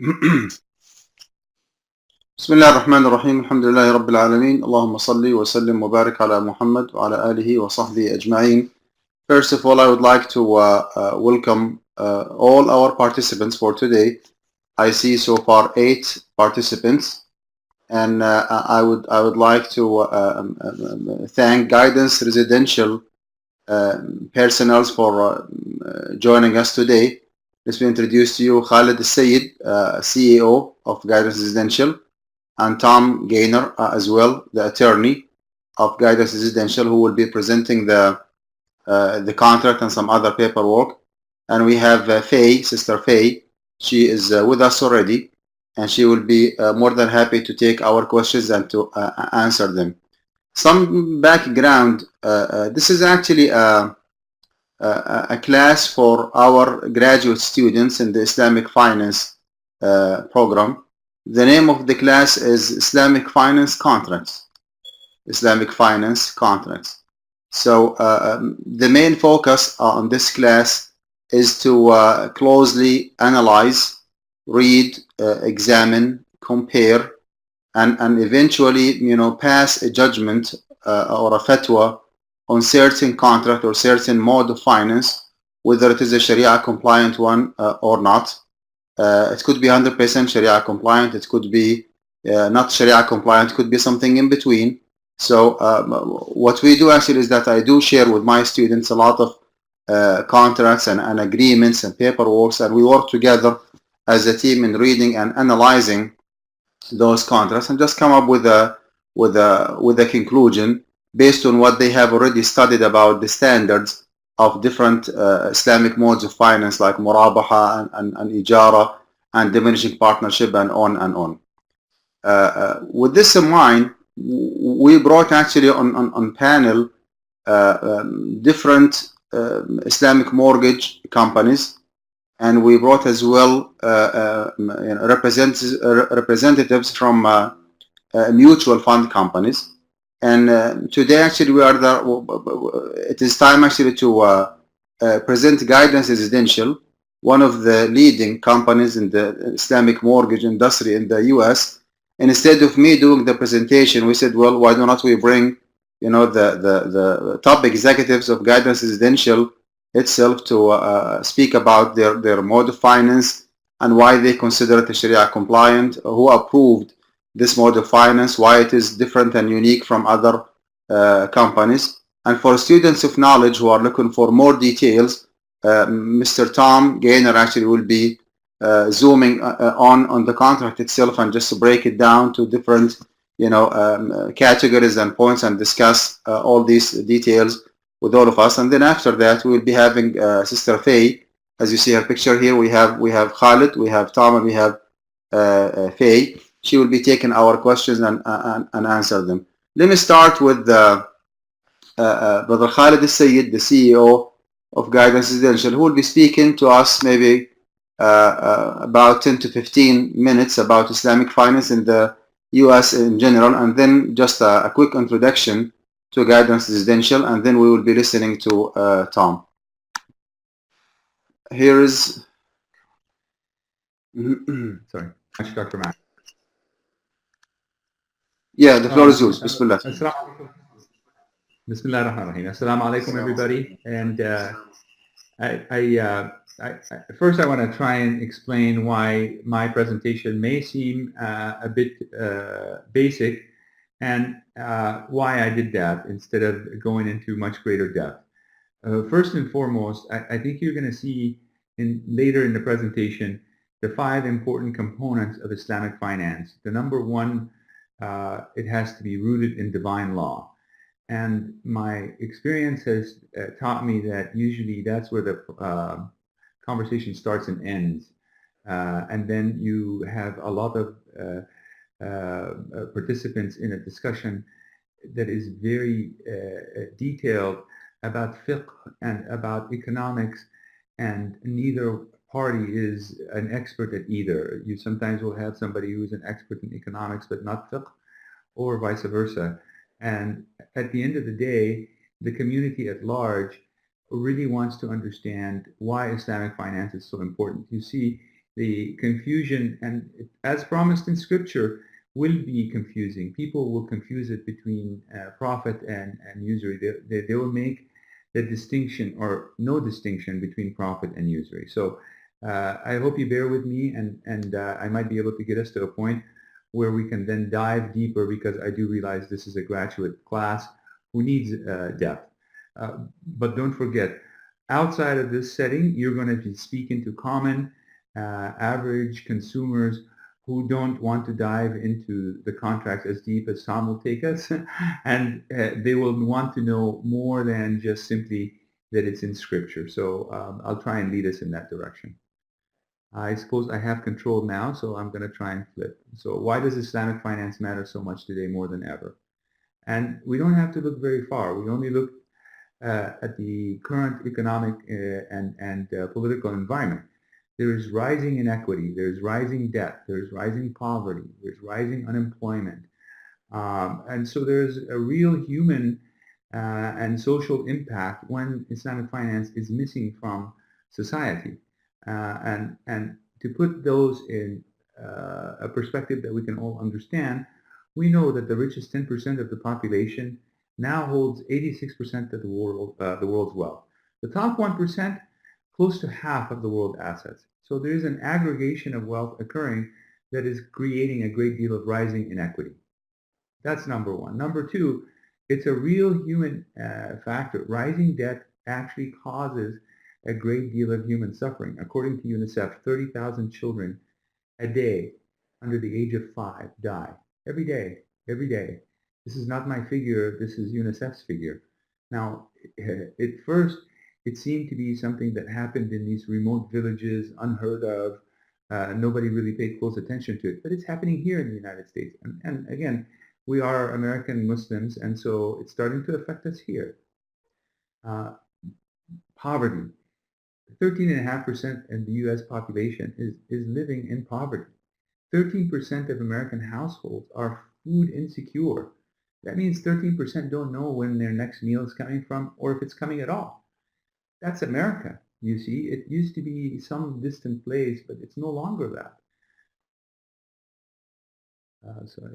بسم الله الرحمن الرحيم الحمد لله رب العالمين اللهم صل وسلم وبارك على محمد وعلى آله وصحبه أجمعين. First of all, I would like to welcome all our participants for today. I see so far 8 participants, and I would like to thank Guidance Residential personnel for joining us today. Let me introduce to you Khalid Al-Sayed, CEO of Guidance Residential, and Tom Gaynor as well, the attorney of Guidance Residential, who will be presenting the contract and some other paperwork. And we have Faye, Sister Faye. She is with us already, and she will be more than happy to take our questions and to answer them. Some background. This is actually a class for our graduate students in the Islamic Finance program. The name of the class is Islamic Finance Contracts. Islamic Finance Contracts. So the main focus on this class is to closely analyze, read, examine, compare, and eventually, pass a judgment or a fatwa on certain contract or certain mode of finance, whether it is a Sharia compliant one or not. It could be 100% Sharia compliant. It could be not Sharia compliant. It could be something in between. So what we do actually is that I do share with my students a lot of contracts and agreements and paperwork, and we work together as a team in reading and analyzing those contracts and just come up with a conclusion based on what they have already studied about the standards of different Islamic modes of finance, like murabaha and ijara and diminishing partnership and on and on. With this in mind, we brought actually on panel different Islamic mortgage companies, and we brought as well representatives from mutual fund companies. And today actually it is time actually to present Guidance Residential, one of the leading companies in the Islamic mortgage industry in the US. And instead of me doing the presentation, we said, well, why not we bring the top executives of Guidance Residential itself to speak about their mode of finance and why they consider it Sharia compliant, who approved this mode of finance, why it is different and unique from other companies. And for students of knowledge who are looking for more details, Mr. Tom Gaynor actually will be zooming on the contract itself and just to break it down to different categories and points and discuss all these details with all of us. And then after that, we will be having Sister Faye. As you see her picture here, we have Khalid, we have Tom, and we have Faye. She will be taking our questions and answer them. Let me start with Brother Khalid Al-Sayed, the CEO of Guidance Residential, who will be speaking to us maybe about 10 to 15 minutes about Islamic finance in the US in general, and then just a quick introduction to Guidance Residential, and then we will be listening to Tom. Here is... Sorry, Dr. Mack. Yeah, the floor is yours. Bismillah. Bismillah ar-Rahman ar-Rahim. Assalamu alaikum, everybody. And first I want to try and explain why my presentation may seem a bit basic, and why I did that instead of going into much greater depth. First and foremost, I think you're going to see later in the presentation the 5 important components of Islamic finance. The number one, it has to be rooted in divine law. And my experience has taught me that usually that's where the conversation starts and ends. And then you have a lot of participants in a discussion that is very detailed about fiqh and about economics, and neither party is an expert at either. You sometimes will have somebody who's an expert in economics but not fiqh, or vice versa. And at the end of the day, the community at large really wants to understand why Islamic finance is so important. You see, the confusion, and as promised in Scripture, will be confusing. People will confuse it between profit and usury. They will make the distinction or no distinction between profit and usury. So I hope you bear with me, and I might be able to get us to a point where we can then dive deeper, because I do realize this is a graduate class who needs depth. But don't forget, outside of this setting, you're going to be speaking to common average consumers who don't want to dive into the contracts as deep as Tom will take us, and they will want to know more than just simply that it's in Scripture. So I'll try and lead us in that direction. I suppose I have control now, so I'm going to try and flip. So why does Islamic finance matter so much today more than ever? And we don't have to look very far. We only look at the current economic and political environment. There is rising inequity, there's rising debt, there's rising poverty, there's rising unemployment. And so there's a real human and social impact when Islamic finance is missing from society. And to put those in a perspective that we can all understand, we know that the richest 10% of the population now holds 86% of the world's wealth. The top 1%, close to half of the world's assets. So there is an aggregation of wealth occurring that is creating a great deal of rising inequity. That's number one. Number two, it's a real human factor. Rising debt actually causes a great deal of human suffering. According to UNICEF, 30,000 children a day under the age of 5 die. Every day, every day. This is not my figure, this is UNICEF's figure. Now, at first, it seemed to be something that happened in these remote villages, unheard of. Nobody really paid close attention to it, but it's happening here in the United States. And again, we are American Muslims, and so it's starting to affect us here. Poverty. 13.5% of the U.S. population is living in poverty. 13% of American households are food insecure. That means 13% don't know when their next meal is coming from, or if it's coming at all. That's America, you see. It used to be some distant place, but it's no longer that. Sorry.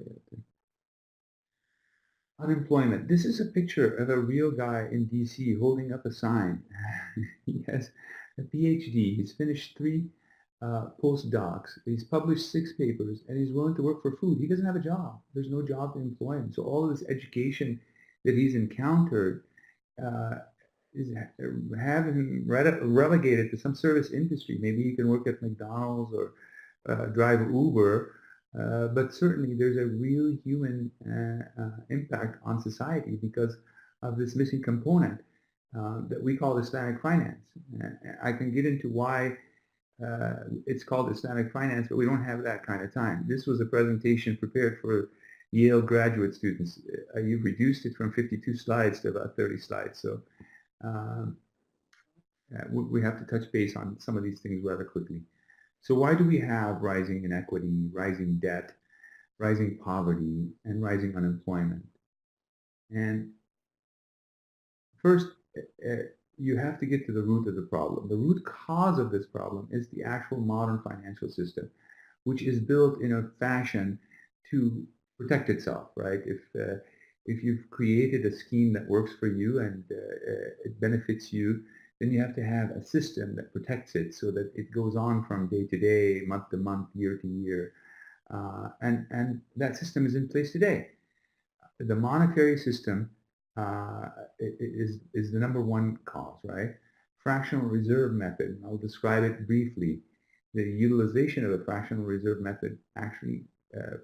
Unemployment. This is a picture of a real guy in D.C. holding up a sign. He has a PhD. He's finished 3 postdocs. He's published 6 papers, and he's willing to work for food. He doesn't have a job. There's no job to employ him. So all of this education that he's encountered is having him relegated to some service industry. Maybe he can work at McDonald's or drive Uber. But certainly there's a real human impact on society because of this missing component that we call Islamic finance. I can get into why it's called Islamic finance, but we don't have that kind of time. This was a presentation prepared for Yale graduate students. You've reduced it from 52 slides to about 30 slides. So we have to touch base on some of these things rather quickly. So why do we have rising inequity, rising debt, rising poverty, and rising unemployment? And first, you have to get to the root of the problem. The root cause of this problem is the actual modern financial system, which is built in a fashion to protect itself, right? If you've created a scheme that works for you and it benefits you, then you have to have a system that protects it so that it goes on from day to day, month to month, year to year. And that system is in place today. The monetary system is the number one cause, right? Fractional reserve method, I'll describe it briefly. The utilization of a fractional reserve method actually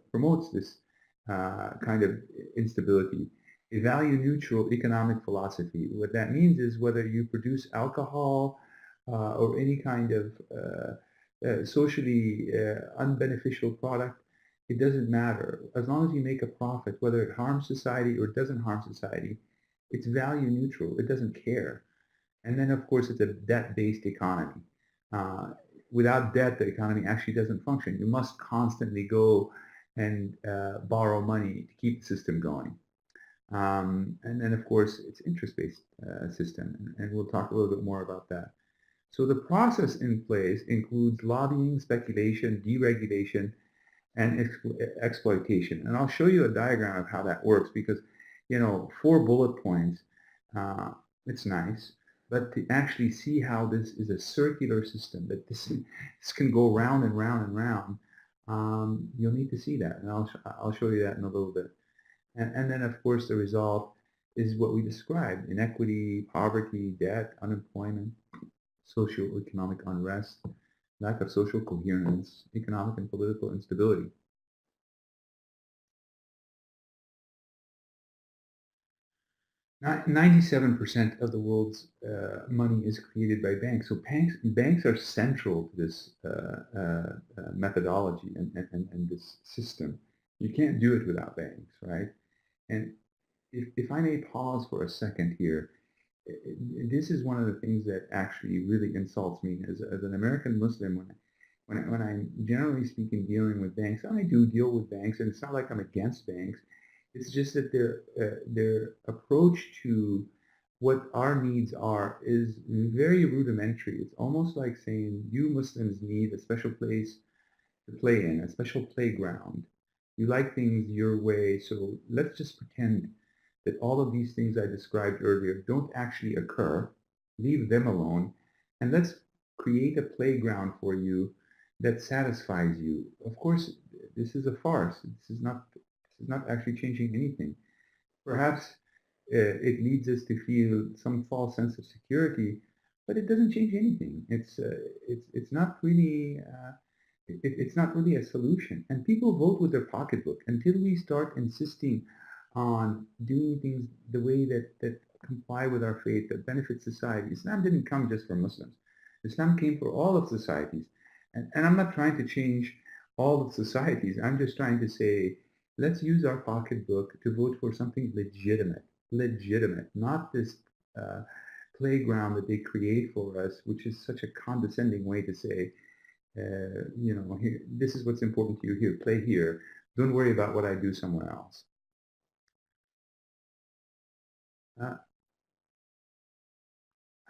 promotes this kind of instability. A value-neutral economic philosophy. What that means is whether you produce alcohol or any kind of socially unbeneficial product, it doesn't matter. As long as you make a profit, whether it harms society or doesn't harm society, it's value neutral. It doesn't care. And then, of course, it's a debt-based economy. Without debt, the economy actually doesn't function. You must constantly go and borrow money to keep the system going. And then, of course, it's interest-based system, and we'll talk a little bit more about that. So the process in place includes lobbying, speculation, deregulation, and exploitation. And I'll show you a diagram of how that works because, 4 bullet points, it's nice, but to actually see how this is a circular system, that this can go round and round and round, you'll need to see that. And I'll show you that in a little bit. And then, of course, the result is what we described: inequity, poverty, debt, unemployment, socio-economic unrest, lack of social coherence, economic and political instability. Not 97% of the world's money is created by banks. So banks are central to this methodology and this system. You can't do it without banks, right? And if I may pause for a second here, this is one of the things that actually really insults me as an American Muslim. When I'm generally speaking dealing with banks, I do deal with banks, and it's not like I'm against banks. It's just that their approach to what our needs are is very rudimentary. It's almost like saying you Muslims need a special place to play in, a special playground. You like things your way, so let's just pretend that all of these things I described earlier don't actually occur. Leave them alone, and let's create a playground for you that satisfies you. Of course, this is a farce. This is not actually changing anything. Perhaps it leads us to feel some false sense of security, but it doesn't change anything. It's not really it's not really a solution. And people vote with their pocketbook until we start insisting on doing things the way that comply with our faith, that benefit society. Islam didn't come just for Muslims. Islam came for all of societies. And I'm not trying to change all of societies. I'm just trying to say, let's use our pocketbook to vote for something legitimate, not this playground that they create for us, which is such a condescending way to say, here, this is what's important to you here, play here. Don't worry about what I do somewhere else. I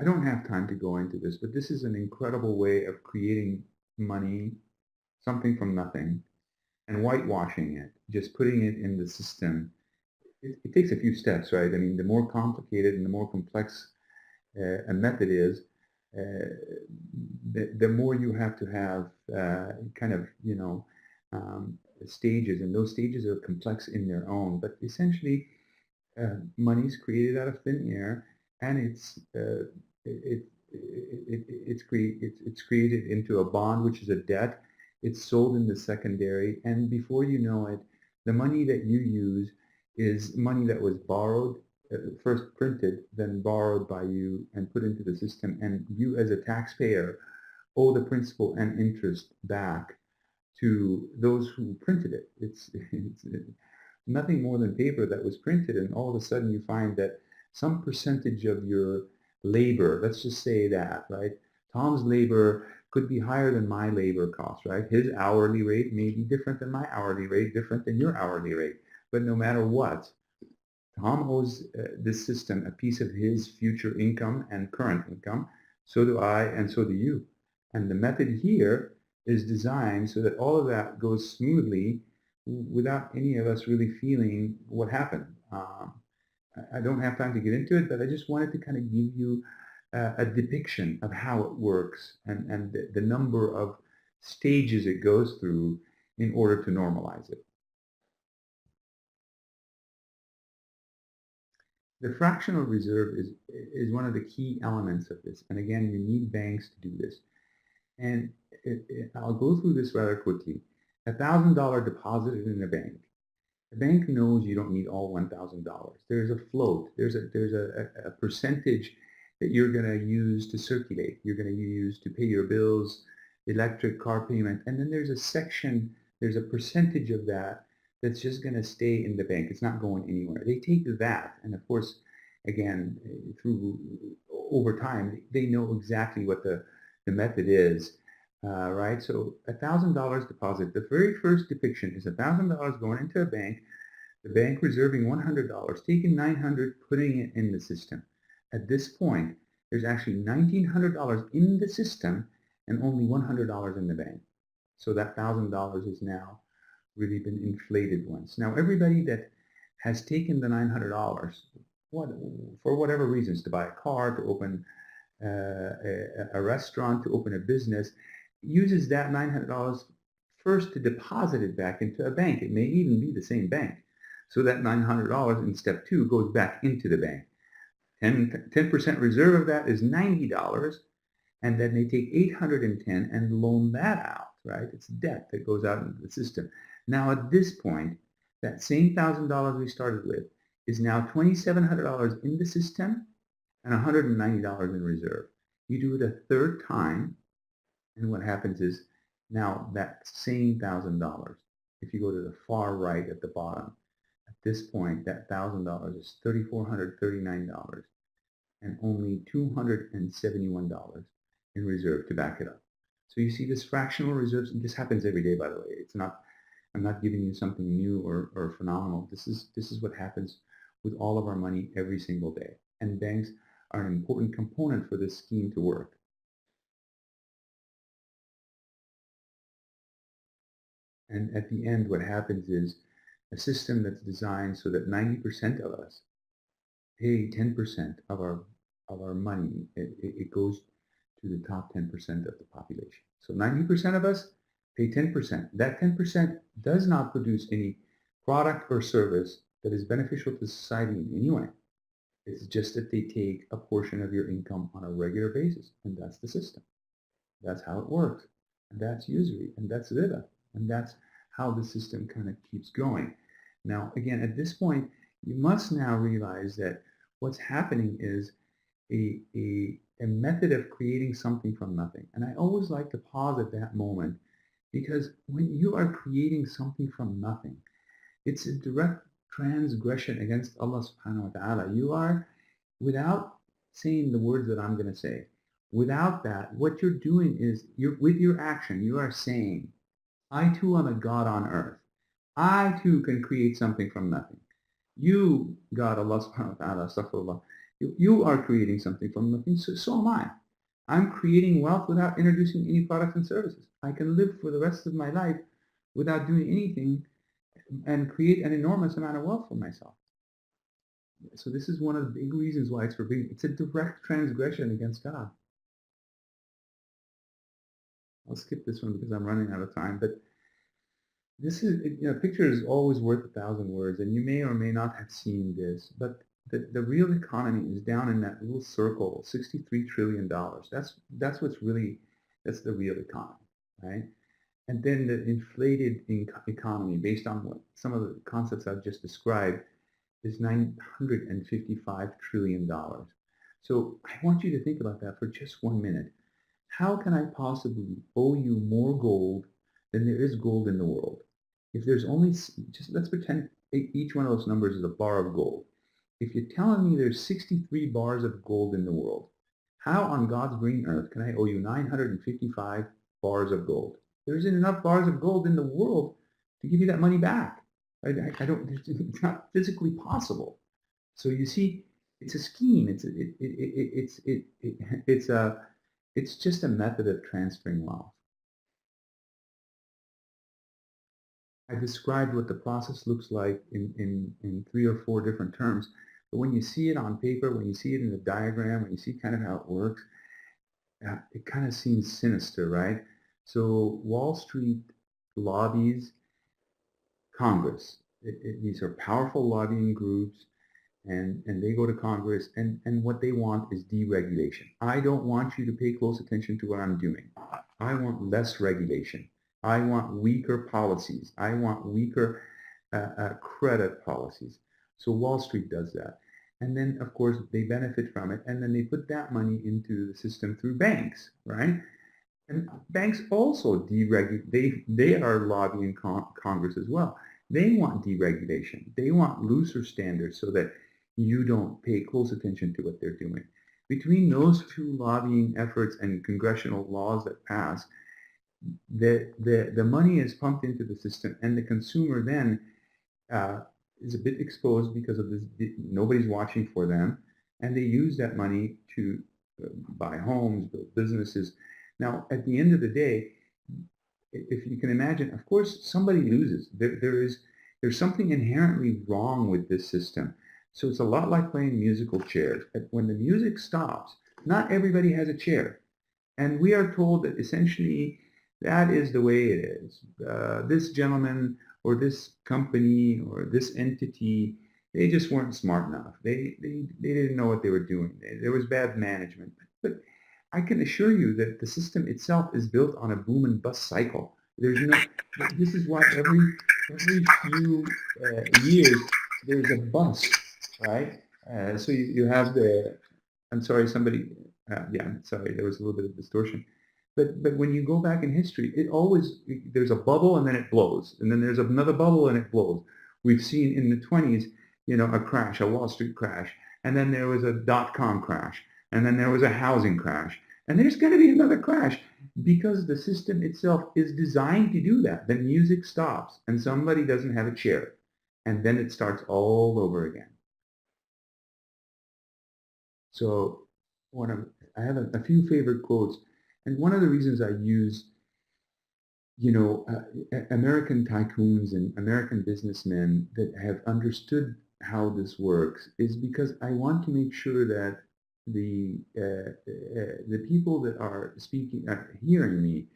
don't have time to go into this, but this is an incredible way of creating money, something from nothing, and whitewashing it, just putting it in the system. It takes a few steps, right? I mean, the more complicated and the more complex a method is, the more you have to have stages, and those stages are complex in their own. But essentially, money is created out of thin air, and it's created into a bond, which is a debt. It's sold in the secondary, and before you know it, the money that you use is money that was borrowed, first printed, then borrowed by you and put into the system, and you as a taxpayer owe the principal and interest back to those who printed it. It's nothing more than paper that was printed, and all of a sudden you find that some percentage of your labor, let's just say that, right? Tom's labor could be higher than my labor cost, right? His hourly rate may be different than my hourly rate, different than your hourly rate. But no matter what, Tom owes this system a piece of his future income and current income. So do I, and so do you. And the method here is designed so that all of that goes smoothly without any of us really feeling what happened. I don't have time to get into it, but I just wanted to kind of give you a depiction of how it works and the number of stages it goes through in order to normalize it. The fractional reserve is one of the key elements of this. And again, you need banks to do this. And I'll go through this rather quickly. $1,000 deposited in a bank. The bank knows you don't need all $1,000. There's a float. There's a percentage that you're going to use to circulate. You're going to use to pay your bills, electric, car payment. And then there's a section, there's a percentage of that that's just going to stay in the bank. It's not going anywhere. They take that, and of course, again, over time, they know exactly what the method is, right? So $1,000 deposit. The very first depiction is $1,000 going into a bank, the bank reserving $100, taking $900, putting it in the system. At this point, there's actually $1,900 in the system and only $100 in the bank. So that $1,000 is now really been inflated once. Now everybody that has taken the $900, for whatever reasons, to buy a car, to open a restaurant, to open a business, uses that $900 first to deposit it back into a bank. It may even be the same bank. So that $900 in step 2 goes back into the bank. 10% reserve of that is $90, and then they take $810 and loan that out, right? It's debt that goes out into the system. Now at this point, that same $1,000 we started with is now $2,700 in the system and $190 in reserve. You do it a third time, and what happens is now that same $1,000, if you go to the far right at the bottom, at this point, that $1,000 is $3,439 and only $271 in reserve to back it up. So you see this fractional reserves, and this happens every day, by the way. It's not, I'm not giving you something new or phenomenal. This is what happens with all of our money every single day. And banks are an important component for this scheme to work. And at the end, what happens is a system that's designed so that 90% of us pay 10% of our money. It goes to the top 10% of the population. So 90% of us pay 10%. That 10% does not produce any product or service that is beneficial to society in any way. It's just that they take a portion of your income on a regular basis, and that's the system. That's how it works. And that's usury, and that's riba, and that's how the system kind of keeps going. Now, again, at this point, you must now realize that what's happening is a method of creating something from nothing. And I always like to pause at that moment, because when you are creating something from nothing, it's a direct transgression against Allah subhanahu wa ta'ala. You are, without saying the words that I'm going to say, without that, what you're doing is, with your action, you are saying, I too am a God on earth. I too can create something from nothing. You, God, Allah subhanahu wa ta'ala, astaghfirullah, you are creating something from nothing, so am I. I'm creating wealth without introducing any products and services. I can live for the rest of my life without doing anything and create an enormous amount of wealth for myself. So this is one of the big reasons why it's forbidden. It's a direct transgression against God. I'll skip this one because I'm running out of time, but this is, a picture is always worth 1,000 words, and you may or may not have seen this, but the real economy is down in that little circle, $63 trillion. That's what's really, that's the real economy, right? And then the inflated economy, based on what some of the concepts I've just described, is $955 trillion. So I want you to think about that for just 1 minute. How can I possibly owe you more gold than there is gold in the world? If there's only, just let's pretend each one of those numbers is a bar of gold. If you're telling me there's 63 bars of gold in the world, how on God's green earth can I owe you 955 bars of gold? There isn't enough bars of gold in the world to give you that money back. I don't, it's not physically possible. So you see, it's a scheme. It's just a method of transferring wealth. I described what the process looks like in 3 or 4 different terms, but when you see it on paper, when you see it in the diagram, when you see kind of how it works, it kind of seems sinister, right? So Wall Street lobbies Congress. These are powerful lobbying groups, and they go to Congress, and what they want is deregulation. I don't want you to pay close attention to what I'm doing. I want less regulation. I want weaker policies. I want weaker credit policies. So Wall Street does that. And then, of course, they benefit from it, and then they put that money into the system through banks, right? And banks also deregulate. They are lobbying Congress as well. They want deregulation. They want looser standards so that you don't pay close attention to what they're doing. Between those 2 lobbying efforts and congressional laws that pass, the money is pumped into the system, and the consumer then is a bit exposed because of this. Nobody's watching for them, and they use that money to buy homes, build businesses. Now, at the end of the day, if you can imagine, of course, somebody loses. There's something inherently wrong with this system. So it's a lot like playing musical chairs. When the music stops, not everybody has a chair. And we are told that essentially that is the way it is. This gentleman or this company or this entity, they just weren't smart enough. They didn't know what they were doing. There was bad management. But I can assure you that the system itself is built on a boom and bust cycle. There's no. This is why every few years there's a bust, right? So you have the. I'm sorry, somebody. Yeah, sorry, there was a little bit of distortion. But when you go back in history, it always there's a bubble and then it blows, and then there's another bubble and it blows. We've seen in the 20s, a crash, a Wall Street crash, and then there was a dot-com crash, and then there was a housing crash, and there's going to be another crash because the system itself is designed to do that. The music stops and somebody doesn't have a chair, and then it starts all over again. So I have a few favorite quotes, and one of the reasons I use, American tycoons and American businessmen that have understood how this works is because I want to make sure that the people that are hearing me,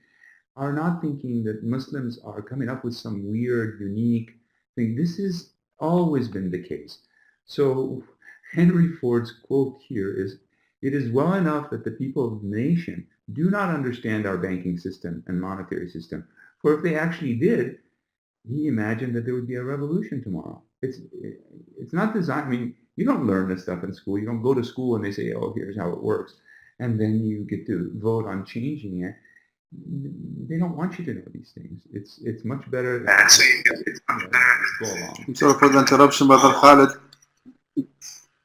are not thinking that Muslims are coming up with some weird, unique thing. This has always been the case. So Henry Ford's quote here is, "It is well enough that the people of the nation do not understand our banking system and monetary system. For if they actually did, he imagined that there would be a revolution tomorrow." It's not designed, I mean, you don't learn this stuff in school. You don't go to school and they say, oh, here's how it works. And then you get to vote on changing it. They don't want you to know these things. It's much better go along. Sorry for the interruption, Brother Khalid. Do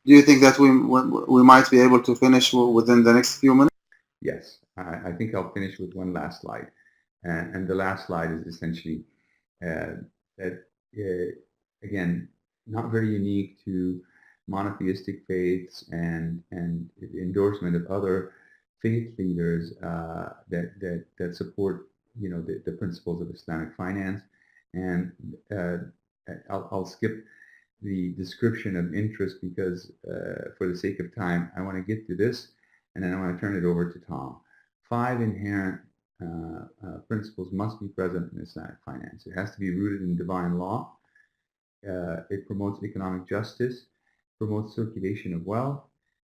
you think that we might be able to finish within the next few minutes? Yes, I think I'll finish with one last slide. And the last slide is essentially that, again, not very unique to monotheistic faiths and endorsement of other faith leaders that support the principles of Islamic finance. And I'll skip the description of interest because for the sake of time, I want to get to this and then I want to turn it over to Tom. 5 inherent principles must be present in Islamic finance. It has to be rooted in divine law. It promotes economic justice, promotes circulation of wealth,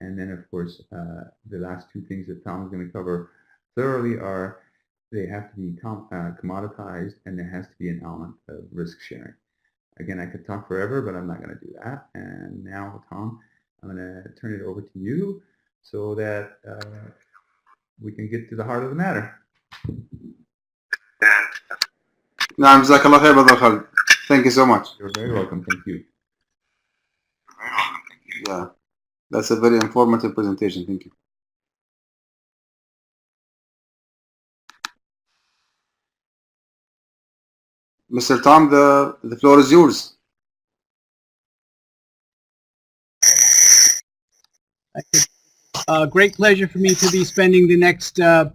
and then, of course, the last 2 things that Tom is going to cover thoroughly are they have to be commoditized, and there has to be an element of risk sharing. Again, I could talk forever, but I'm not going to do that. And now, Tom, I'm going to turn it over to you so that we can get to the heart of the matter. نعم جزاك الله خير Brother Khalid. Thank you so much. You're very welcome. Thank you. Yeah, that's a very informative presentation. Thank you. Mr. Tom, the floor is yours. Great pleasure for me to be spending the next hour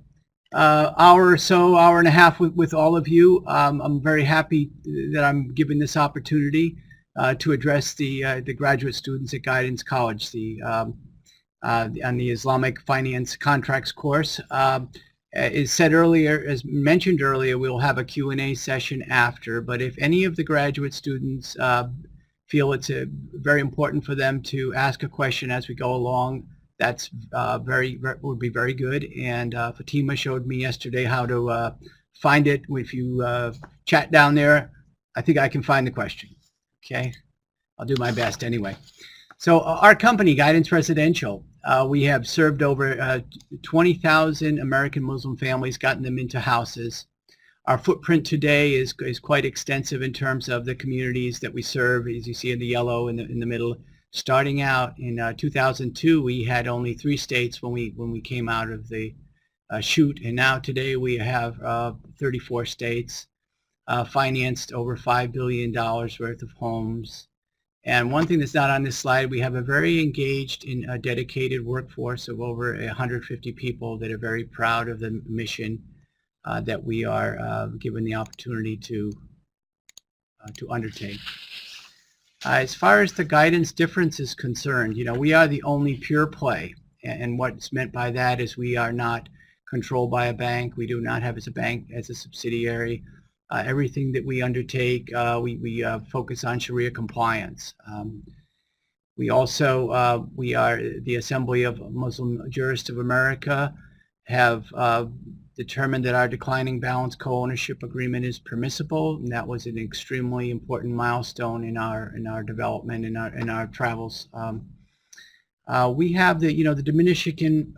or so, hour and a half with all of you. I'm very happy that I'm given this opportunity to address the graduate students at Guidance College on the Islamic Finance Contracts course. As said earlier, as mentioned earlier, we'll have a Q&A session after, but if any of the graduate students feel it's very important for them to ask a question as we go along, that's would be very good. And Fatima showed me yesterday how to find it. If you chat down there, I think I can find the question. Okay, I'll do my best anyway. So our company, Guidance Residential, we have served over 20,000 American Muslim families, gotten them into houses. Our footprint today is quite extensive in terms of the communities that we serve, as you see in the yellow in the middle. Starting out in 2002, we had only 3 states when we came out of the chute, and now today we have 34 states, financed over $5 billion worth of homes, And one thing that's not on this slide, we have a very engaged and dedicated workforce of over 150 people that are very proud of the mission that we are given the opportunity to undertake. As far as the guidance difference is concerned, we are the only pure play, and what's meant by that is we are not controlled by a bank. We do not have as a bank as a subsidiary. Everything that we undertake, we focus on Sharia compliance. We also, we are the Assembly of Muslim Jurists of America, have determined that our declining balance co-ownership agreement is permissible, and that was an extremely important milestone in our development, in our travels. We have the diminishing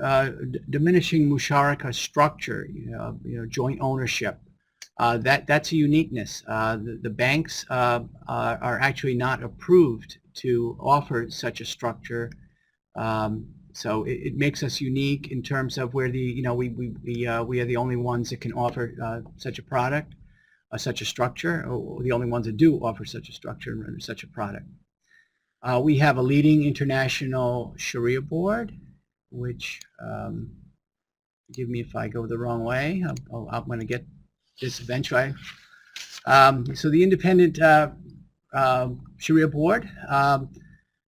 musharaka structure, joint ownership. That's a uniqueness. The banks are actually not approved to offer such a structure. So it makes us unique in terms of where we are the only ones that can offer such a product, such a structure, or the only ones that do offer such a structure and such a product. We have a leading international Sharia board, which, forgive me if I go the wrong way. I'm going to get this eventually. So the independent Sharia board,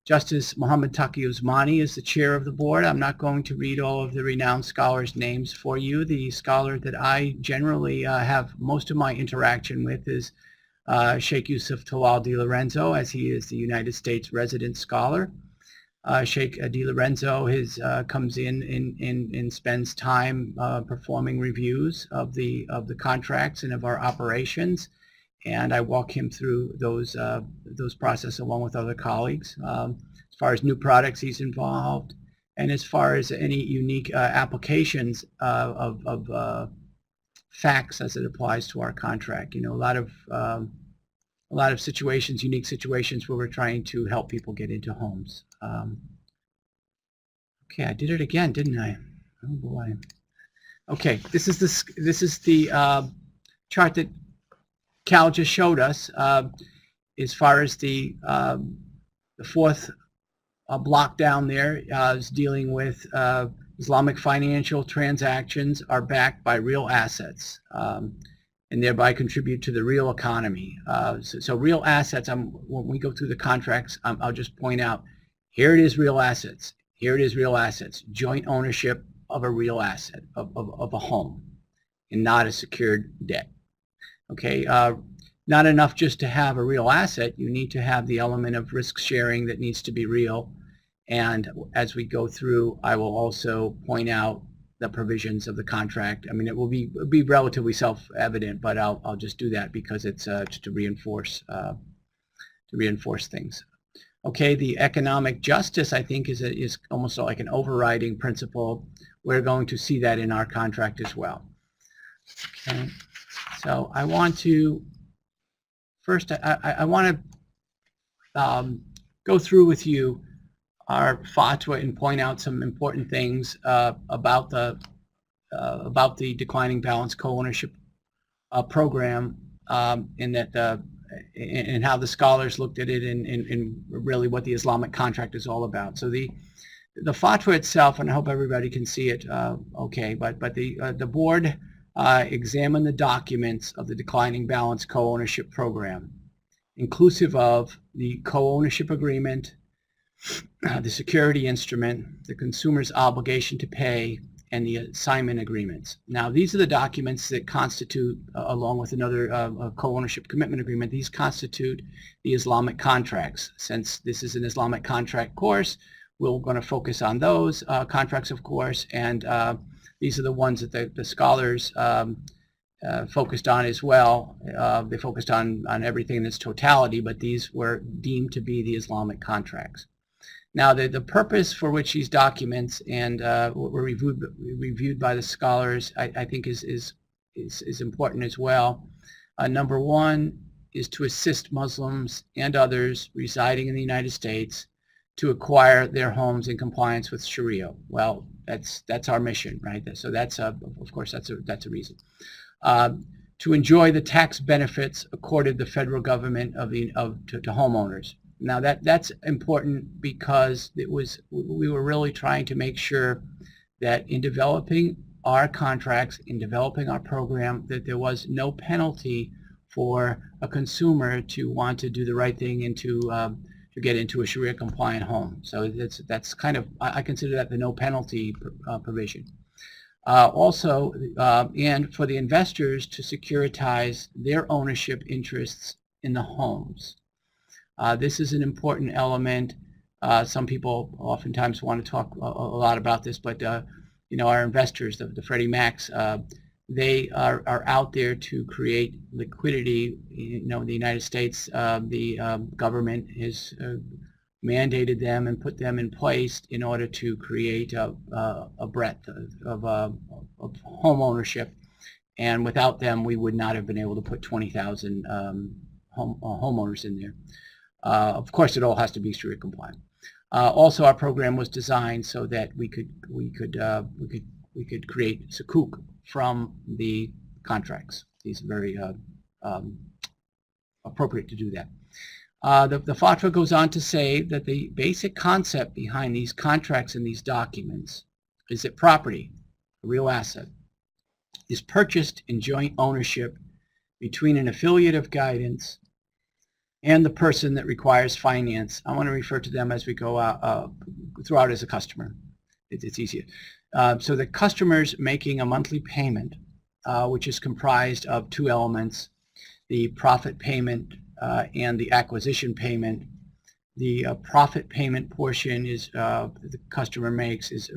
Justice Muhammad Taqi Usmani is the chair of the board. I'm not going to read all of the renowned scholars' names for you. The scholar that I generally have most of my interaction with is Sheikh Yusuf Talal Di Lorenzo, as he is the United States resident scholar. Sheikh Di Lorenzo comes in and spends time performing reviews of the contracts and of our operations, and I walk him through those processes along with other colleagues. As far as new products, he's involved, and as far as any unique applications of facts as it applies to our contract, a lot of situations, unique situations where we're trying to help people get into homes. Okay, I did it again, didn't I? Oh boy. Okay, this is the chart that Cal just showed us. As far as the fourth block down there is dealing with Islamic financial transactions are backed by real assets, and thereby contribute to the real economy. So real assets, when we go through the contracts, I'll just point out, here it is real assets. Here it is real assets. Joint ownership of a real asset, of a home, and not a secured debt. Okay, not enough just to have a real asset. You need to have the element of risk sharing that needs to be real. And as we go through, I will also point out the provisions of the contract. I mean, it will be relatively self-evident, but I'll just do that because it's just to reinforce things. Okay, the economic justice, I think, is almost like an overriding principle. We're going to see that in our contract as well. Okay, so I want to first I want to go through with you our fatwa and point out some important things about the declining balance co-ownership program, and how the scholars looked at it, and really what the Islamic contract is all about. So the fatwa itself, and I hope everybody can see it okay, but the board examined the documents of the declining balance co-ownership program, inclusive of the co-ownership agreement, the security instrument, the consumer's obligation to pay, and the assignment agreements. Now, these are the documents that constitute, along with another co-ownership commitment agreement, these constitute the Islamic contracts. Since this is an Islamic contract course, we're going to focus on those contracts, of course, and these are the ones that the scholars focused on as well. They focused on everything in its totality, but these were deemed to be the Islamic contracts. Now, the purpose for which these documents and were reviewed by the scholars, I think, is important as well. Number one is to assist Muslims and others residing in the United States to acquire their homes in compliance with Sharia. Well, that's our mission, right? So that's of course that's a reason. To enjoy the tax benefits accorded the federal government to homeowners. Now that's important because we were really trying to make sure that in developing our contracts, in developing our program, that there was no penalty for a consumer to want to do the right thing and to get into a Sharia compliant home. So that's kind of, I consider that the no penalty provision. Also, and for the investors to securitize their ownership interests in the homes. This is an important element. Some people oftentimes want to talk a lot about this, but our investors, the Freddie Macs, they are out there to create liquidity. In the United States, the government has mandated them and put them in place in order to create a breadth of home ownership. And without them, we would not have been able to put 20,000 homeowners in there. Of course, it all has to be Sharia compliant. Also, our program was designed so that we could create sukuk from the contracts. These are very appropriate to do that. The fatwa goes on to say that the basic concept behind these contracts and these documents is that property, a real asset, is purchased in joint ownership between an affiliate of guidance and the person that requires finance. I want to refer to them as we go throughout as a customer. It's easier. So the customer's making a monthly payment, which is comprised of two elements: the profit payment and the acquisition payment. The profit payment portion is the customer makes is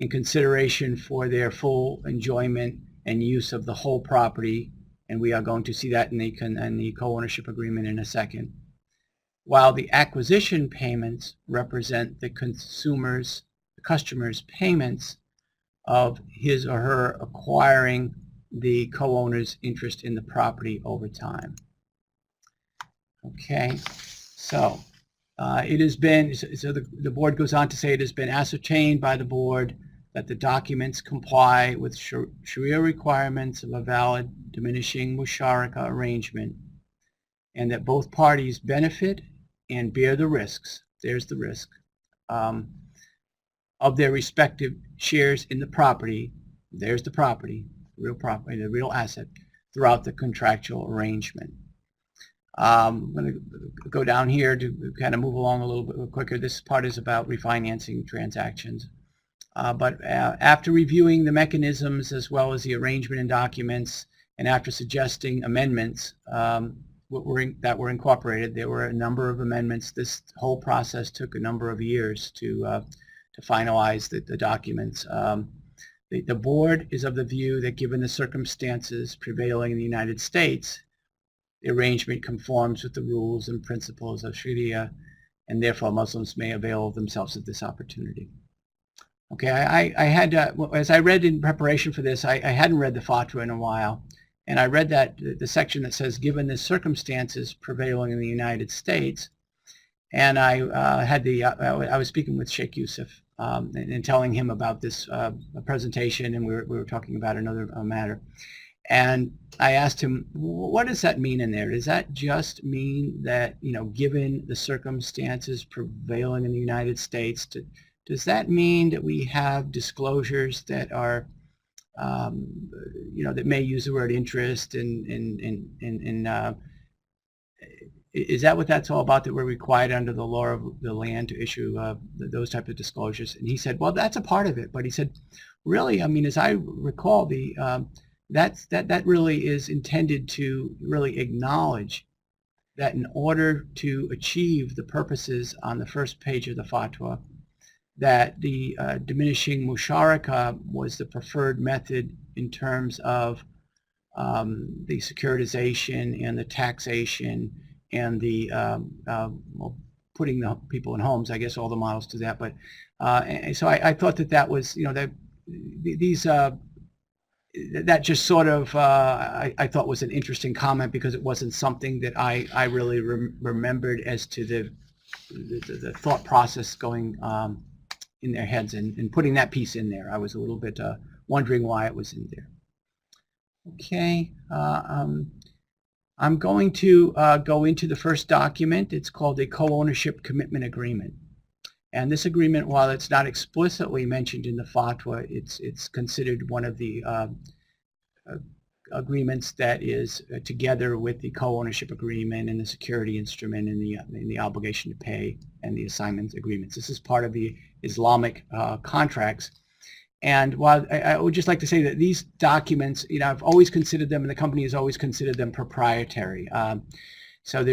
in consideration for their full enjoyment and use of the whole property, and we are going to see that in the co-ownership agreement in a second. While the acquisition payments represent the customer's payments of his or her acquiring the co-owner's interest in the property over time. Okay, so it has been, so the board goes on to say it has been ascertained by the board that the documents comply with Sharia requirements of a valid diminishing musharaka arrangement, and that both parties benefit and bear the risks, there's the risk, of their respective shares in the property, there's the property, the real asset, throughout the contractual arrangement. I'm going to go down here to kind of move along a little bit quicker. This part is about refinancing transactions. But after reviewing the mechanisms as well as the arrangement and documents, and after suggesting amendments that were incorporated, there were a number of amendments. This whole process took a number of years to finalize the documents. The board is of the view that given the circumstances prevailing in the United States, the arrangement conforms with the rules and principles of Sharia, and therefore Muslims may avail themselves of this opportunity. Okay, I had, as I read in preparation for this, I hadn't read the fatwa in a while, and I read that the section that says, given the circumstances prevailing in the United States, and I was speaking with Sheikh Yusuf and telling him about this presentation, and we were talking about another matter. And I asked him, what does that mean in there? Does that just mean that, given the circumstances prevailing in the United States, does that mean that we have disclosures that are, that may use the word interest is that what that's all about, that we're required under the law of the land to issue those type of disclosures? And he said, well, that's a part of it. But he said, really, as I recall, that really is intended to really acknowledge that in order to achieve the purposes on the first page of the fatwa, that the diminishing musharaka was the preferred method in terms of the securitization and the taxation and the putting the people in homes, I guess all the models to that. But and so I thought that was, that these that just sort of I thought was an interesting comment, because it wasn't something that I really remembered as to the thought process going in their heads, and putting that piece in there. I was a little bit wondering why it was in there. Okay. I'm going to go into the first document. It's called a co-ownership commitment agreement. And this agreement, while it's not explicitly mentioned in the fatwa, it's considered one of the agreements that is together with the co-ownership agreement and the security instrument and the obligation to pay and the assignment agreements. This is part of the Islamic contracts. And while I would just like to say that these documents, I've always considered them, and the company has always considered them proprietary. So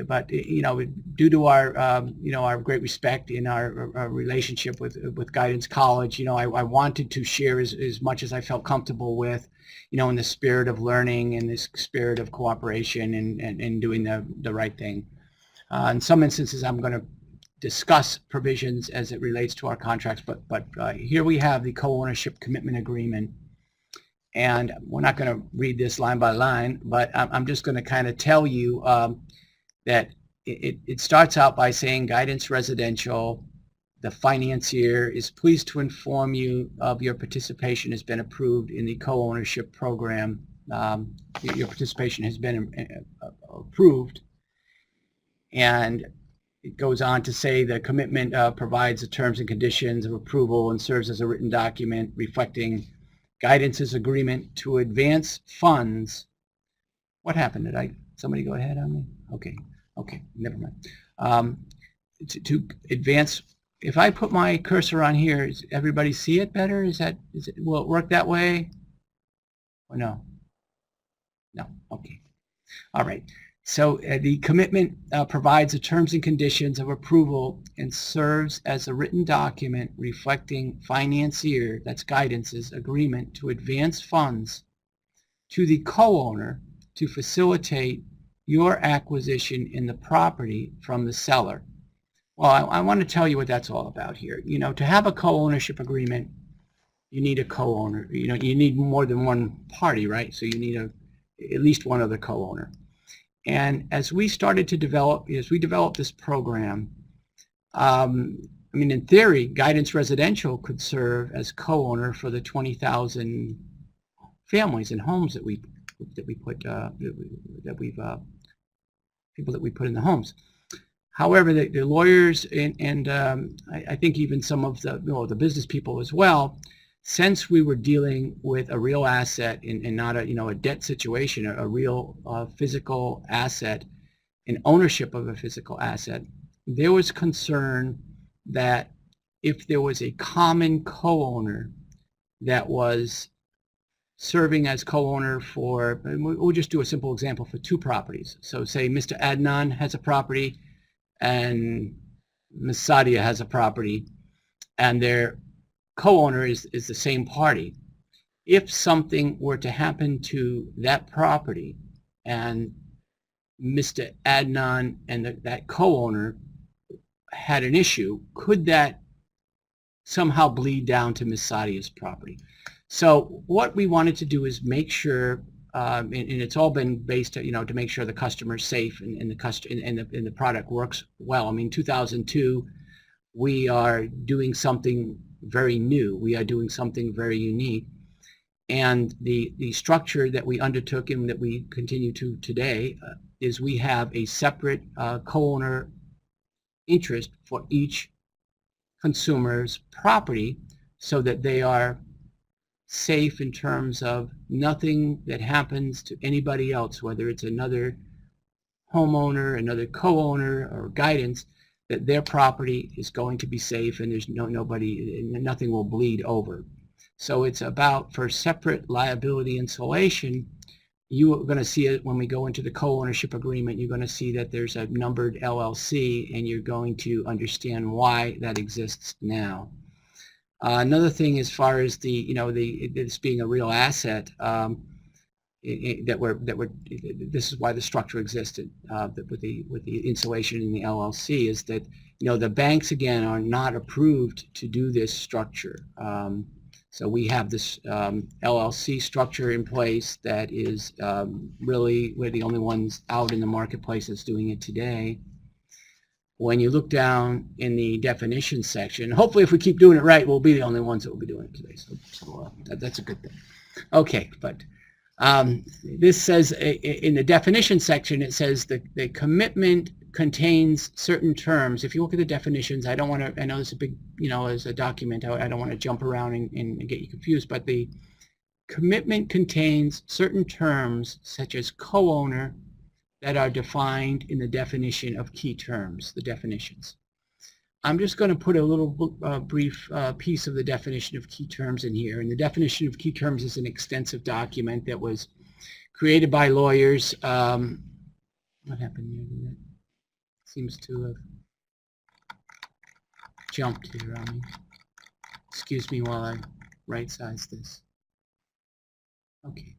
but due to our our great respect in our relationship with Guidance College, I wanted to share as much as I felt comfortable with, in the spirit of learning and this spirit of cooperation and doing the right thing. In some instances, I'm going to discuss provisions as it relates to our contracts, but here we have the co-ownership commitment agreement, and we're not going to read this line by line, but I'm just going to kind of tell you that it starts out by saying Guidance Residential, the financier, is pleased to inform you of your participation has been approved in the co-ownership program. Your participation has been approved, and it goes on to say the commitment provides the terms and conditions of approval and serves as a written document reflecting Guidance's agreement to advance funds. What happened? Did somebody go ahead on me? Okay, never mind. To advance, if I put my cursor on here, does everybody see it better? Will it work that way? Or no? No, okay. All right. So the commitment provides the terms and conditions of approval and serves as a written document reflecting financier, that's Guidance's, agreement to advance funds to the co-owner to facilitate your acquisition in the property from the seller. Well, I want to tell you what that's all about here. To have a co-ownership agreement, you need a co-owner. You need more than one party, right? So you need at least one other co-owner. And as we developed this program, in theory, Guidance Residential could serve as co-owner for the 20,000 families and homes that we put people that we put in the homes. However, the lawyers and I think even some of the business people as well, since we were dealing with a real asset and not a debt situation, a real physical asset, and ownership of a physical asset, there was concern that if there was a common co-owner that was serving as co-owner for, we'll just do a simple example for two properties. So say Mr. Adnan has a property and Ms. Sadia has a property, and their co-owner is the same party. If something were to happen to that property and Mr. Adnan and that co-owner had an issue, could that somehow bleed down to Ms. Sadia's property? So what we wanted to do is make sure, and it's all been based, to make sure the customer's safe and the product works well. 2002, we are doing something very new. We are doing something very unique. And the structure that we undertook and that we continue to today is we have a separate co-owner interest for each consumer's property so that they are safe in terms of nothing that happens to anybody else, whether it's another homeowner, another co-owner, or Guidance, that their property is going to be safe and there's nothing will bleed over. So it's about, for separate liability insulation, you are going to see it when we go into the co-ownership agreement. You're going to see that there's a numbered LLC, and you're going to understand why that exists now. Another thing, as far as this being a real asset, this is why the structure existed with the insulation in the LLC, is that the banks again are not approved to do this structure. So we have this LLC structure in place that is really, we're the only ones out in the marketplace that's doing it today. When you look down in the definition section, hopefully if we keep doing it right, we'll be the only ones that will be doing it today. So that's a good thing. Okay, but This says in the definition section, it says the commitment contains certain terms. If you look at the definitions, I don't want to, I know it's a big, as a document, I don't want to jump around and get you confused, but the commitment contains certain terms such as co-owner that are defined in the definition of key terms, the definitions. I'm just going to put a little brief piece of the definition of key terms in here. And the definition of key terms is an extensive document that was created by lawyers. What happened here? That seems to have jumped here on me. Excuse me while I right-size this. Okay.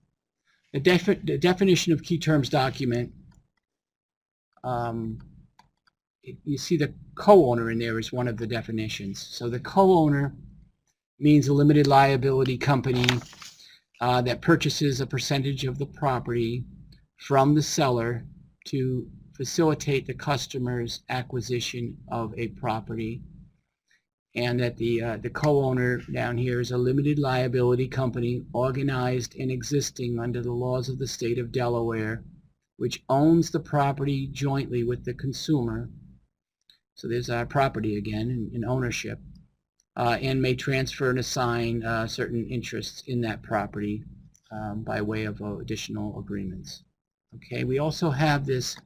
The definition of key terms document, you see the co-owner in there is one of the definitions. So the co-owner means a limited liability company that purchases a percentage of the property from the seller to facilitate the customer's acquisition of a property, and that the co-owner down here is a limited liability company organized and existing under the laws of the state of Delaware, which owns the property jointly with the consumer. So there's our property again in ownership, and may transfer and assign certain interests in that property by way of additional agreements. Okay, we also have this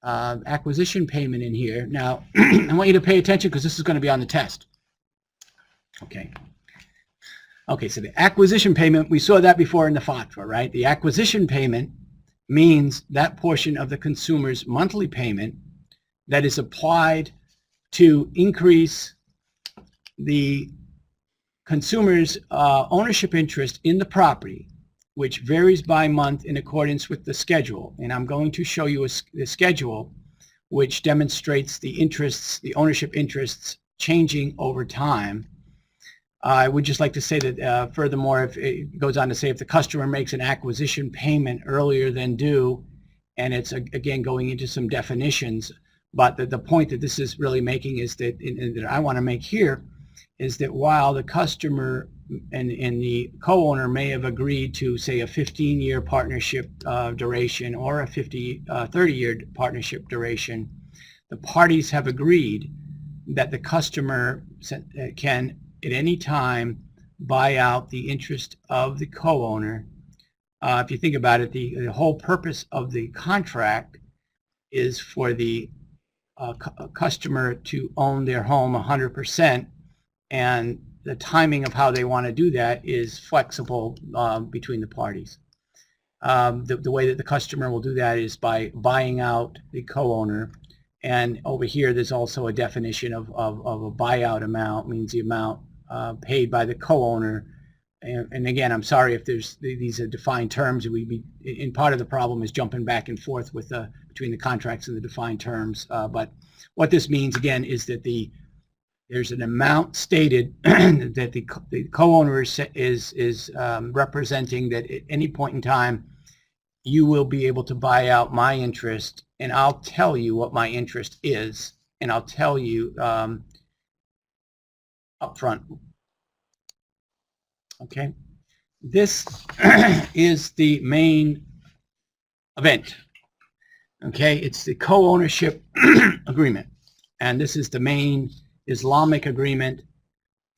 acquisition payment in here. Now, I want you to pay attention because this is going to be on the test. Okay. Okay, so the acquisition payment, we saw that before in the FATFA, right? The acquisition payment means that portion of the consumer's monthly payment that is applied to increase the consumer's ownership interest in the property, which varies by month in accordance with the schedule. And I'm going to show you the schedule which demonstrates the interests, the ownership interests changing over time. I would just like to say that furthermore, if it goes on to say if the customer makes an acquisition payment earlier than due, and it's again going into some definitions, but the point that this is really making is that, that I want to make here, is that while the customer and the co-owner may have agreed to, say, a 15-year partnership duration or a 30-year partnership duration, the parties have agreed that the customer can at any time buy out the interest of the co-owner. If you think about it, the whole purpose of the contract is for the customer to own their home 100%, and the timing of how they want to do that is flexible between the parties. The way that the customer will do that is by buying out the co-owner, and over here there's also a definition of a buyout amount, means the amount paid by the co-owner. And again, I'm sorry if these are defined terms. And part of the problem is jumping back and forth with between the contracts and the defined terms. But what this means again is that there's an amount stated that the co-owner is representing that at any point in time you will be able to buy out my interest, and I'll tell you what my interest is, and I'll tell you up front. Okay, this is the main event. Okay, it's the co-ownership agreement, and this is the main Islamic agreement.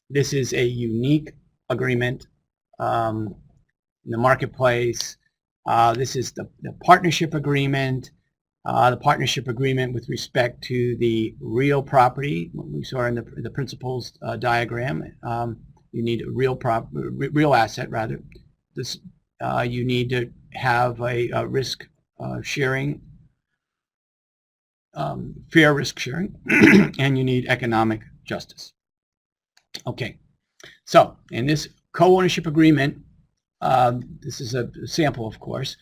This is a unique agreement in the marketplace. This is the partnership agreement. The partnership agreement with respect to the real property, what we saw in the principles diagram. You need a real asset rather. This you need to have a risk sharing, fair risk sharing, and you need economic justice. Okay, so in this co-ownership agreement, this is a sample, of course,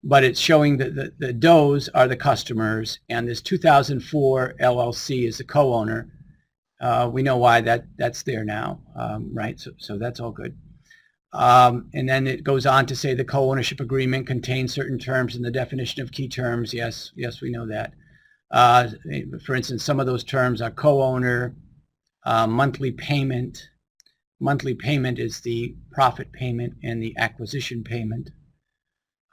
but it's showing that the does are the customers, and this 2004 LLC is the co-owner. We know why that's there now, right? So that's all good. And then it goes on to say the co-ownership agreement contains certain terms in the definition of key terms. Yes, we know that. For instance, some of those terms are co-owner, monthly payment, monthly payment is the profit payment and the acquisition payment.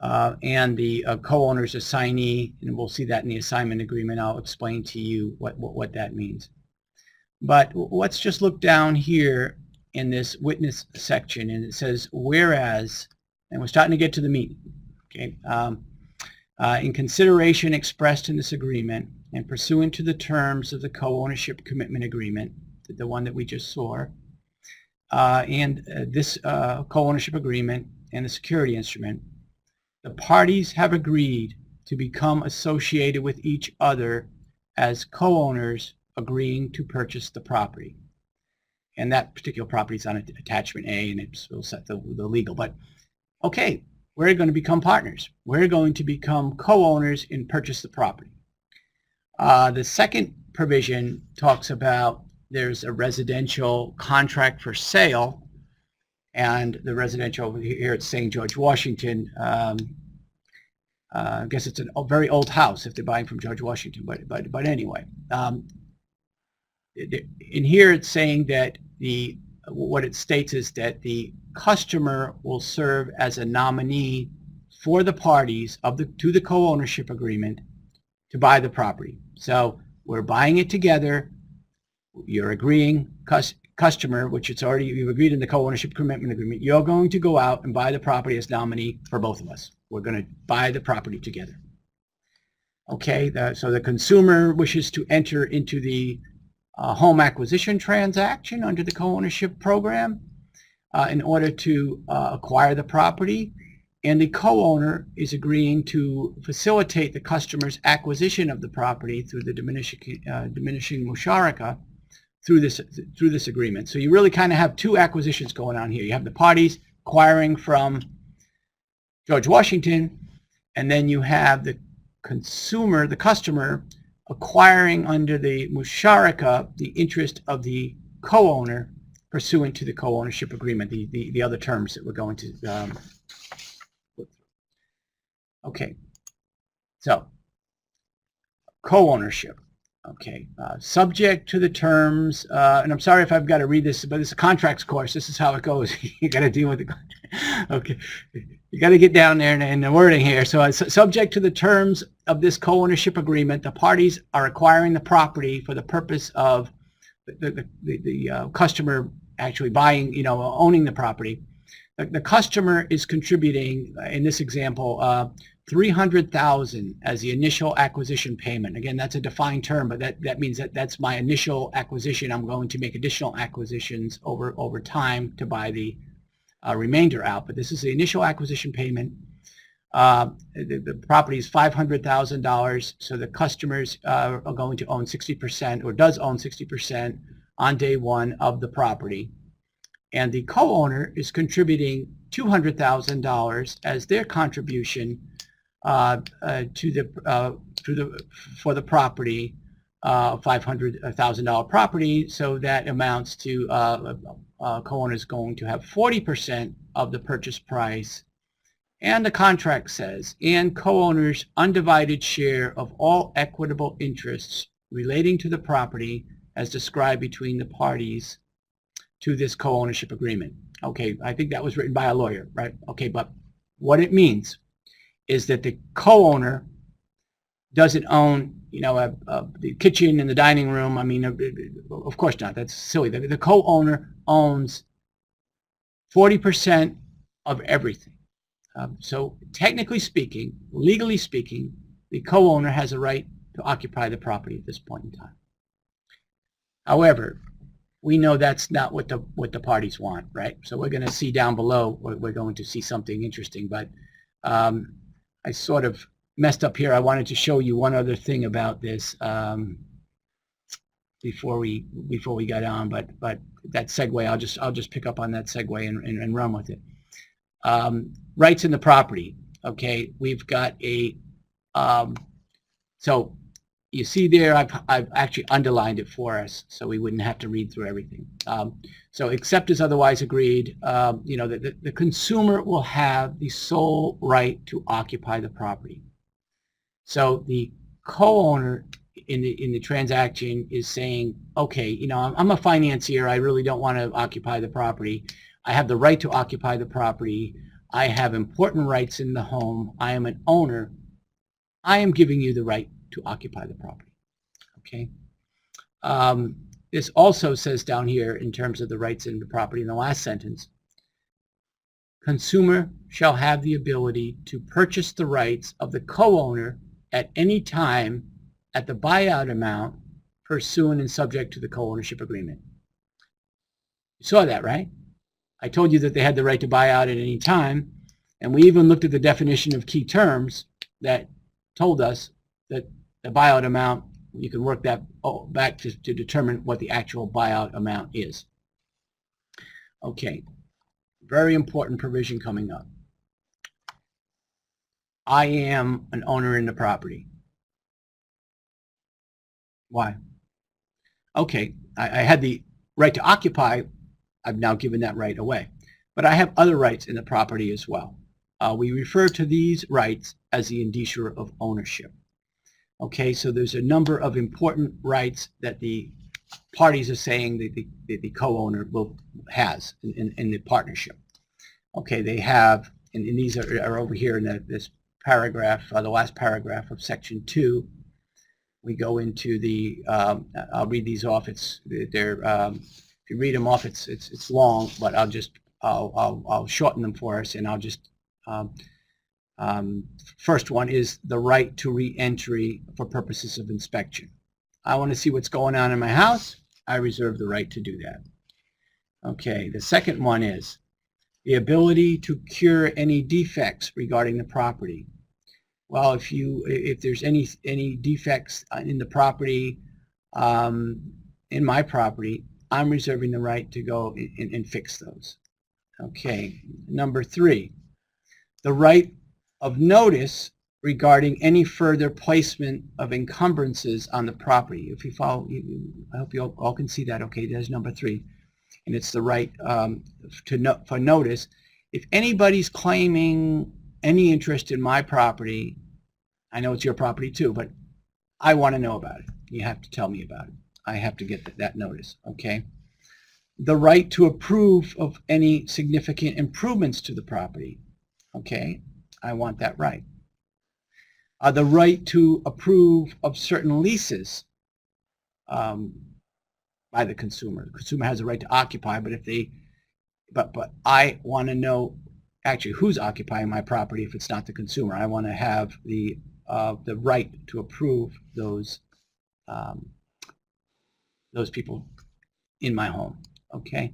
And the co-owner's assignee, and we'll see that in the assignment agreement. I'll explain to you what that means. But let's just look down here in this witness section, and it says, whereas, and we're starting to get to the meat, okay? In consideration expressed in this agreement and pursuant to the terms of the co-ownership commitment agreement, the one that we just saw, this co-ownership agreement and the security instrument, the parties have agreed to become associated with each other as co-owners agreeing to purchase the property. And that particular property is on attachment A, and it will set the legal. But okay, we're going to become partners. We're going to become co-owners and purchase the property. The second provision talks about there's a residential contract for sale, and the residential here at St. George, Washington. I guess it's a very old house if they're buying from George Washington, but anyway. In here it's saying that what it states is that the customer will serve as a nominee for the parties to the co-ownership agreement to buy the property. So we're buying it together. You're agreeing, customer, which it's already, you've agreed in the co-ownership commitment agreement, you're going to go out and buy the property as nominee for both of us. We're going to buy the property together. Okay, so the consumer wishes to enter into the home acquisition transaction under the co-ownership program in order to acquire the property, and the co-owner is agreeing to facilitate the customer's acquisition of the property through the diminishing musharaka through this agreement. So you really kind of have two acquisitions going on here. You have the parties acquiring from George Washington, and then you have the consumer, the customer, acquiring under the musharaka the interest of the co-owner pursuant to the co-ownership agreement, the other terms that we're going to put through. Okay, so co-ownership. Okay, subject to the terms, and I'm sorry if I've got to read this, but it's a contracts course. This is how it goes. You got to deal with the contract. Okay, you got to get down there in the wording here. So it's subject to the terms of this co-ownership agreement, the parties are acquiring the property for the purpose of the customer actually buying, owning the property. The customer is contributing, in this example, $300,000 as the initial acquisition payment. Again, that's a defined term, but that means that's my initial acquisition. I'm going to make additional acquisitions over time to buy the remainder out. But this is the initial acquisition payment. The property is $500,000, so the customers are going to own 60%, or does own 60% on day one of the property. And the co-owner is contributing $200,000 as their contribution for the property, $500,000 property. So that amounts to co-owner is going to have 40% of the purchase price. And the contract says, and co-owner's undivided share of all equitable interests relating to the property as described between the parties to this co-ownership agreement. Okay, I think that was written by a lawyer, right? Okay, but what it means is that the co-owner doesn't own, the kitchen and the dining room. I mean, of course not. That's silly. The co-owner owns 40% of everything. So technically speaking, legally speaking, the co-owner has a right to occupy the property at this point in time. However, we know that's not what the parties want, right? So we're going to see down below, we're going to see something interesting, but I sort of messed up here. I wanted to show you one other thing about this before we got on, but that segue, I'll just pick up on that segue and run with it. Rights in the property. Okay, we've got a so you see there, I've actually underlined it for us so we wouldn't have to read through everything. So except as otherwise agreed, the consumer will have the sole right to occupy the property. So the co-owner in the transaction is saying, okay, you know, I'm a financier. I really don't want to occupy the property. I have the right to occupy the property. I have important rights in the home. I am an owner. I am giving you the right to occupy the property. Okay. This also says down here in terms of the rights in the property in the last sentence, consumer shall have the ability to purchase the rights of the co-owner at any time at the buyout amount pursuant and subject to the co-ownership agreement. You saw that, right? I told you that they had the right to buy out at any time, and we even looked at the definition of key terms that told us that the buyout amount, you can work that back to determine what the actual buyout amount is. Okay, very important provision coming up. I am an owner in the property. Why? Okay, I had the right to occupy. I've now given that right away. But I have other rights in the property as well. We refer to these rights as the indicia of ownership. Okay, so there's a number of important rights that the parties are saying that the co-owner has in the partnership. Okay, they have, and these are over here in this paragraph, the last paragraph of section 2. We go into the, I'll read these off. If you read them off, it's long, but I'll shorten them for us, and I'll just, first one is the right to re-entry for purposes of inspection. I want to see what's going on in my house. I reserve the right to do that. Okay, the second one is the ability to cure any defects regarding the property. Well, if there's any defects in the property, in my property, I'm reserving the right to go and fix those. Okay, number 3, the right of notice regarding any further placement of encumbrances on the property. If you follow, I hope you all can see that. Okay, there's number 3, and it's the right for notice. If anybody's claiming any interest in my property, I know it's your property too, but I want to know about it. You have to tell me about it. I have to get that notice. Okay. The right to approve of any significant improvements to the property. Okay, I want that right. The right to approve of certain leases by the consumer. The consumer has a right to occupy, but if they, but I want to know actually who's occupying my property. If it's not the consumer, I want to have the right to approve those people in my home. Okay.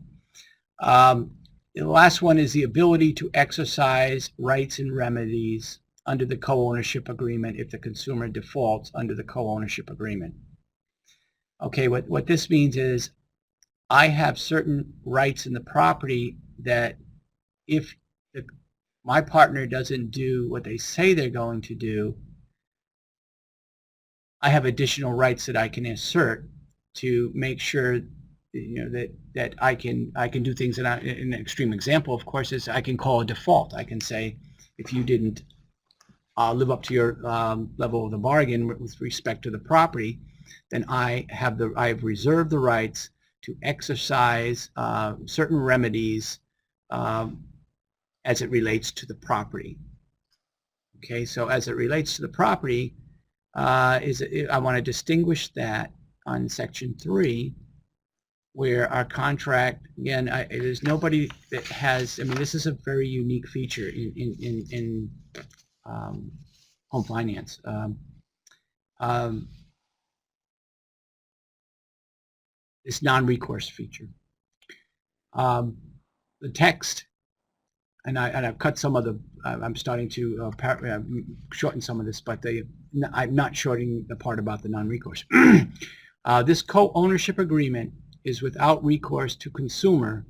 The last one is the ability to exercise rights and remedies under the co-ownership agreement if the consumer defaults under the co-ownership agreement. Okay, what this means is I have certain rights in the property that if my partner doesn't do what they say they're going to do, I have additional rights that I can assert to make sure, you know, that I can do things. And an extreme example, of course, is I can call a default. I can say, if you didn't live up to your level of the bargain with respect to the property, then I have reserved the rights to exercise certain remedies as it relates to the property. Okay, so as it relates to the property, I want to distinguish that on section 3, where our contract, again, there's nobody that has, I mean, this is a very unique feature in home finance. This non-recourse feature. The text, and I've cut some of the, I'm starting to shorten some of this, but I'm not shortening the part about the non-recourse. This co-ownership agreement is without recourse to consumer,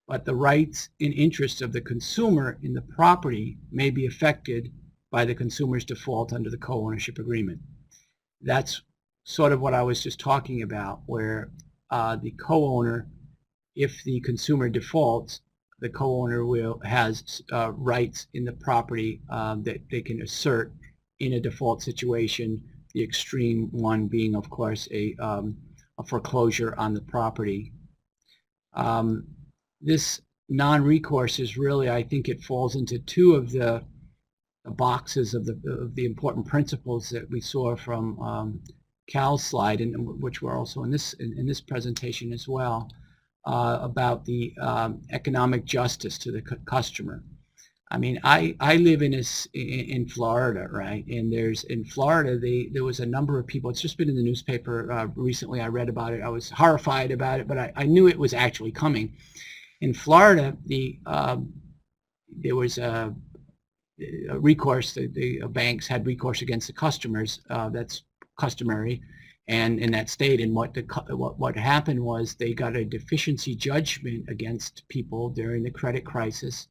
but the rights and interests of the consumer in the property may be affected by the consumer's default under the co-ownership agreement. That's sort of what I was just talking about, where the co-owner, if the consumer defaults, the co-owner has rights in the property that they can assert in a default situation The extreme one being, of course, a foreclosure on the property. This non-recourse is really, I think it falls into two of the boxes of the important principles that we saw from Cal's slide, and which were also in this presentation as well, about the economic justice to the customer. I mean, I live in Florida, right? And in Florida, there was a number of people. It's just been in the newspaper recently. I read about it. I was horrified about it, but I knew it was actually coming. In Florida, there was a recourse. The banks had recourse against the customers. That's customary, and in that state. And what happened was they got a deficiency judgment against people during the credit crisis.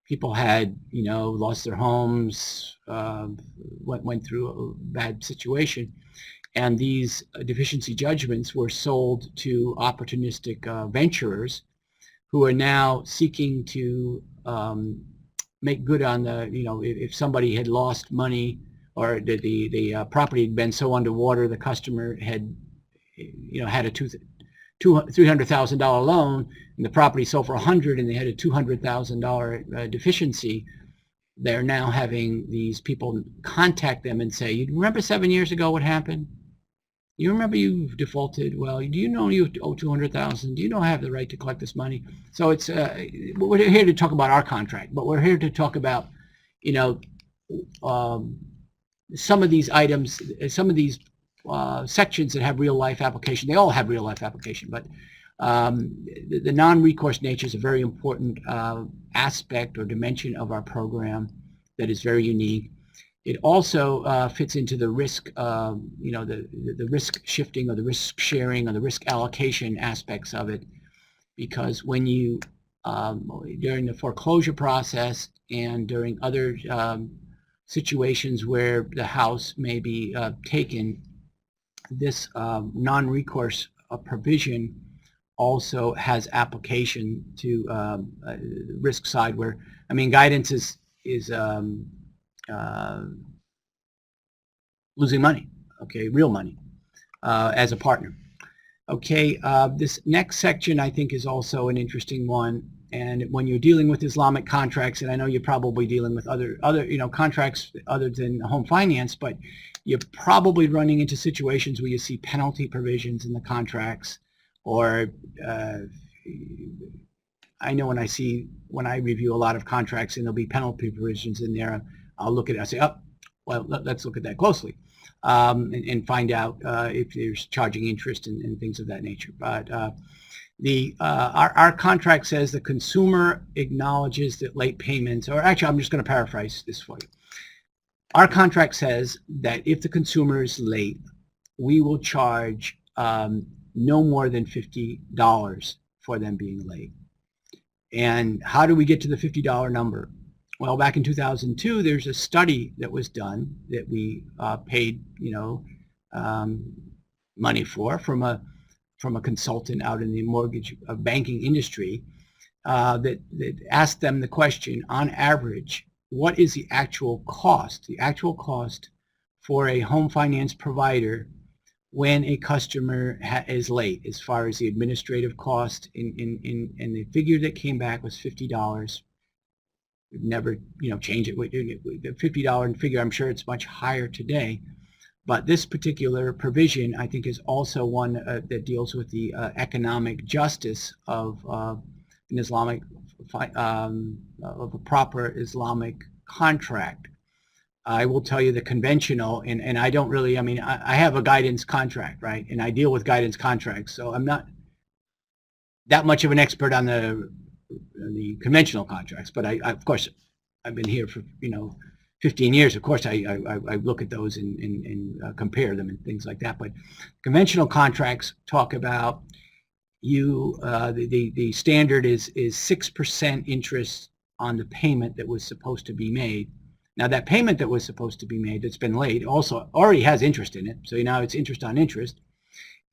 People had, lost their homes, went through a bad situation, and these deficiency judgments were sold to opportunistic venturers who are now seeking to make good on the, if somebody had lost money or the property had been so underwater, the customer had, had a $300,000 loan, and the property sold for $100,000, and they had a $200,000 deficiency. They're now having these people contact them and say, "You remember 7 years ago what happened? You remember you defaulted? Well, do you know you owe $200,000? Do you know I have the right to collect this money?" So it's we're here to talk about our contract, but we're here to talk about, some of these items, some of these sections that have real life application. They all have real life application, but the non-recourse nature is a very important aspect or dimension of our program that is very unique. It also fits into the risk, the risk shifting or the risk sharing or the risk allocation aspects of it, because when you during the foreclosure process and during other situations where the house may be taken, this non-recourse provision also has application to risk side, where, guidance is losing money, okay, real money, as a partner. Okay, this next section I think is also an interesting one. And when you're dealing with Islamic contracts, and I know you're probably dealing with other contracts other than home finance, but you're probably running into situations where you see penalty provisions in the contracts, or I know when I review a lot of contracts and there'll be penalty provisions in there, I'll look at it and say, oh, well, let's look at that closely, and find out if there's charging interest and things of that nature. But our contract says the consumer acknowledges that late payments, or actually I'm just going to paraphrase this for you. Our contract says that if the consumer is late, we will charge no more than $50 for them being late. And how do we get to the $50 number? Well, back in 2002, there's a study that was done that we paid, money from a consultant out in the mortgage banking industry, that asked them the question, on average, what is the actual cost for a home finance provider when a customer is late, as far as the administrative cost, and the figure that came back was $50. We've never, changed it. The $50 figure, I'm sure it's much higher today. But this particular provision, I think, is also one that deals with the economic justice of an Islamic, of a proper Islamic contract. I will tell you the conventional, and I don't really, I have a guidance contract, right? And I deal with guidance contracts, so I'm not that much of an expert on the conventional contracts, but of course, I've been here for, 15 years. Of course, I look at those and compare them and things like that. But conventional contracts talk about the standard is 6% interest on the payment that was supposed to be made. Now, that payment that was supposed to be made that's been late also already has interest in it. So now it's interest on interest.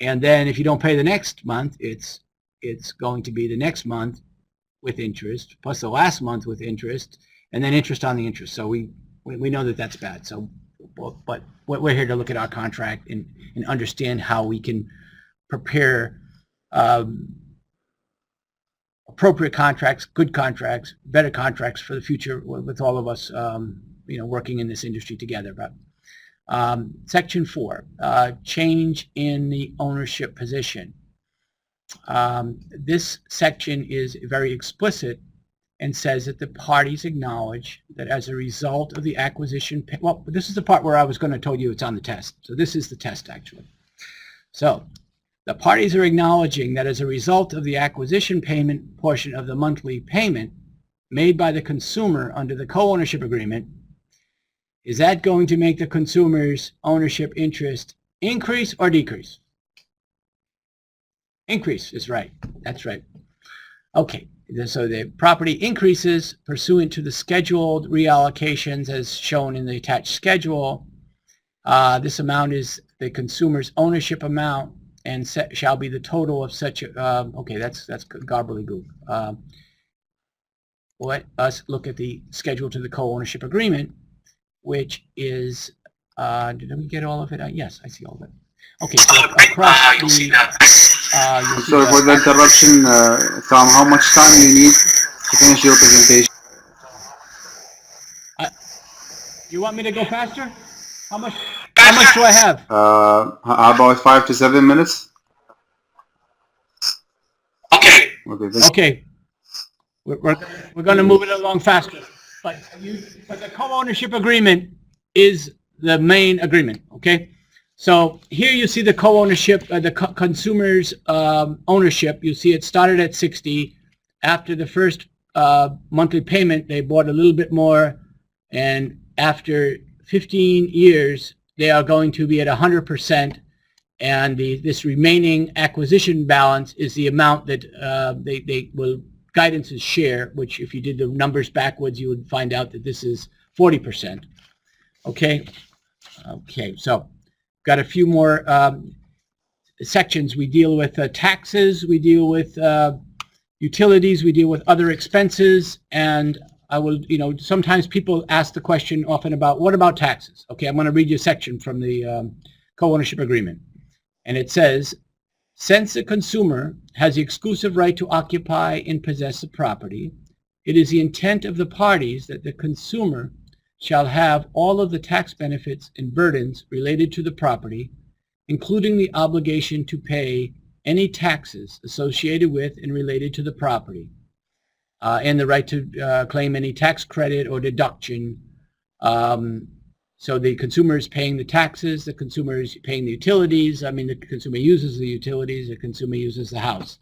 And then if you don't pay the next month, it's going to be the next month with interest, plus the last month with interest, and then interest on the interest. So we know that that's bad. So but we're here to look at our contract and understand how we can prepare appropriate contracts, good contracts, better contracts for the future with all of us, working in this industry together. But Section 4, change in the ownership position. This section is very explicit and says that the parties acknowledge that as a result of the acquisition, well, this is the part where I was going to tell you it's on the test. So this is the test, actually. So the parties are acknowledging that as a result of the acquisition payment portion of the monthly payment made by the consumer under the co-ownership agreement, is that going to make the consumer's ownership interest increase or decrease? Increase is right. That's right. Okay. So the property increases pursuant to the scheduled reallocations as shown in the attached schedule. This amount is the consumer's ownership amount and shall be the total of such a, okay, that's gobbledygook. Let us look at the schedule to the co-ownership agreement, which is, did we get all of it? Yes, I see all of it. Okay, so across the, sorry for the interruption, Tom. How much time do you need to finish your presentation? You want me to go faster? How much do I have? About 5 to 7 minutes. Okay. Okay. Okay. We're going to move it along faster. But the co-ownership agreement is the main agreement. Okay. So here you see the co-ownership, the consumer's ownership. You see it started at 60. After the first monthly payment, they bought a little bit more, and after 15 years, they are going to be at 100%, and this remaining acquisition balance is the amount that they will guidance's share, which if you did the numbers backwards, you would find out that this is 40%. Okay. Okay. So got a few more sections. We deal with taxes, we deal with utilities, we deal with other expenses, and I will, sometimes people ask the question often about, what about taxes? Okay, I'm going to read you a section from the co-ownership agreement. And it says, since the consumer has the exclusive right to occupy and possess the property, it is the intent of the parties that the consumer shall have all of the tax benefits and burdens related to the property, including the obligation to pay any taxes associated with and related to the property, and the right to claim any tax credit or deduction. So the consumer is paying the taxes, the consumer is paying the utilities. I mean, the consumer uses the utilities, the consumer uses the house.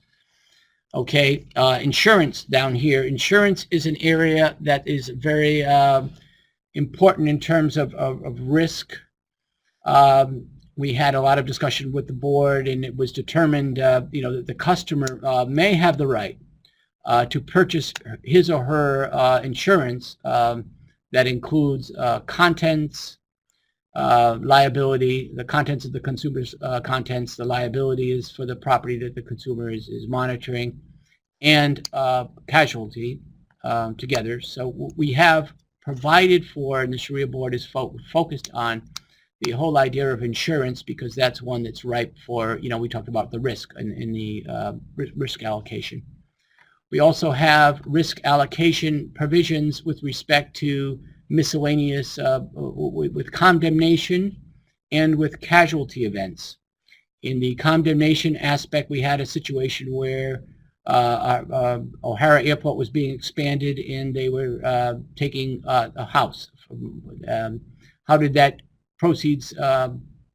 Okay, insurance down here. Insurance is an area that is very important in terms of risk. We had a lot of discussion with the board, and it was determined, that the customer may have the right to purchase his or her insurance that includes contents, liability. The contents of the consumer's contents, the liability is for the property that the consumer is monitoring, and casualty together. So we have provided for, and the Sharia board is focused on the whole idea of insurance, because that's one that's ripe for, we talked about the risk in the risk allocation. We also have risk allocation provisions with respect to miscellaneous, with condemnation and with casualty events. In the condemnation aspect, we had a situation where O'Hara Airport was being expanded, and they were taking a house. How did that proceeds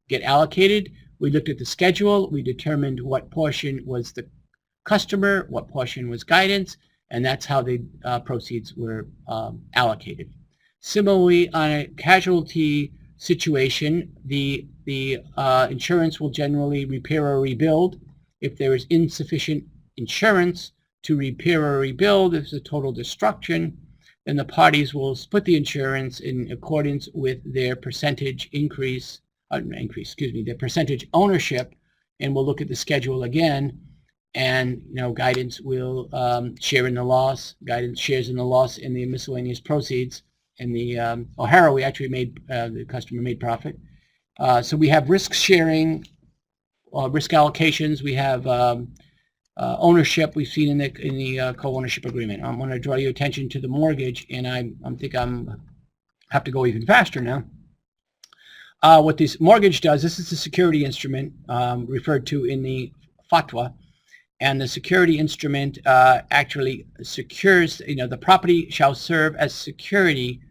get allocated? We looked at the schedule. We determined what portion was the customer, what portion was guidance, and that's how the proceeds were allocated. Similarly, on a casualty situation, the insurance will generally repair or rebuild. If there is insufficient insurance to repair or rebuild, if it's a total destruction, then the parties will split the insurance in accordance with their percentage their percentage ownership, and we'll look at the schedule again. And guidance will share in the loss. Guidance shares in the loss in the miscellaneous proceeds. In the O'Hara, we actually made, the customer made profit. So we have risk sharing, risk allocations. We have ownership. We've seen in the co-ownership agreement. I'm going to draw your attention to the mortgage, and I think I'm have to go even faster now. What this mortgage does, this is a security instrument referred to in the fatwa, and the security instrument actually secures, the property shall serve as security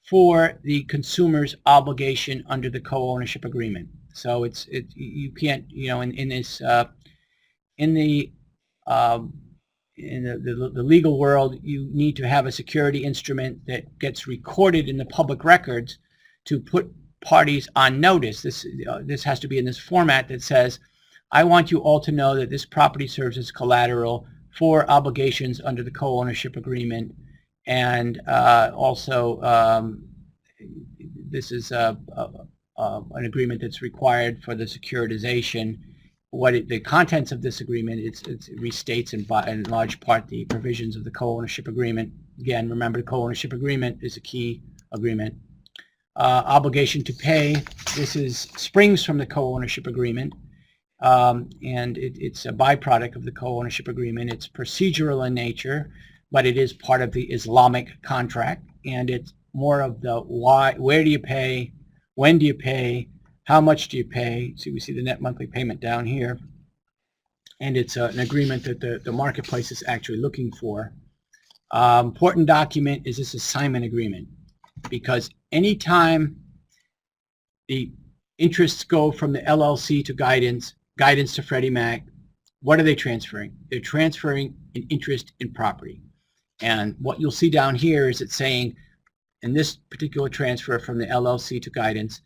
for the consumer's obligation under the co-ownership agreement. So you can't, in the legal world, you need to have a security instrument that gets recorded in the public records to put parties on notice. This has to be in this format that says, I want you all to know that this property serves as collateral for obligations under the co-ownership agreement, and also this is an agreement that's required for the securitization. The contents of this agreement, it restates in large part the provisions of the co-ownership agreement. Again, remember, the co-ownership agreement is a key agreement. Obligation to pay, this springs from the co-ownership agreement, and it's a byproduct of the co-ownership agreement. It's procedural in nature, but it is part of the Islamic contract, and it's more of the why, where do you pay, when do you pay, how much do you pay. So we see the net monthly payment down here, and it's an agreement that the marketplace is actually looking for. Important document is this assignment agreement, because anytime the interests go from the LLC to guidance to Freddie Mac, what are they transferring? They're transferring an interest in property. And what you'll see down here is it's saying, in this particular transfer from the LLC to guidance,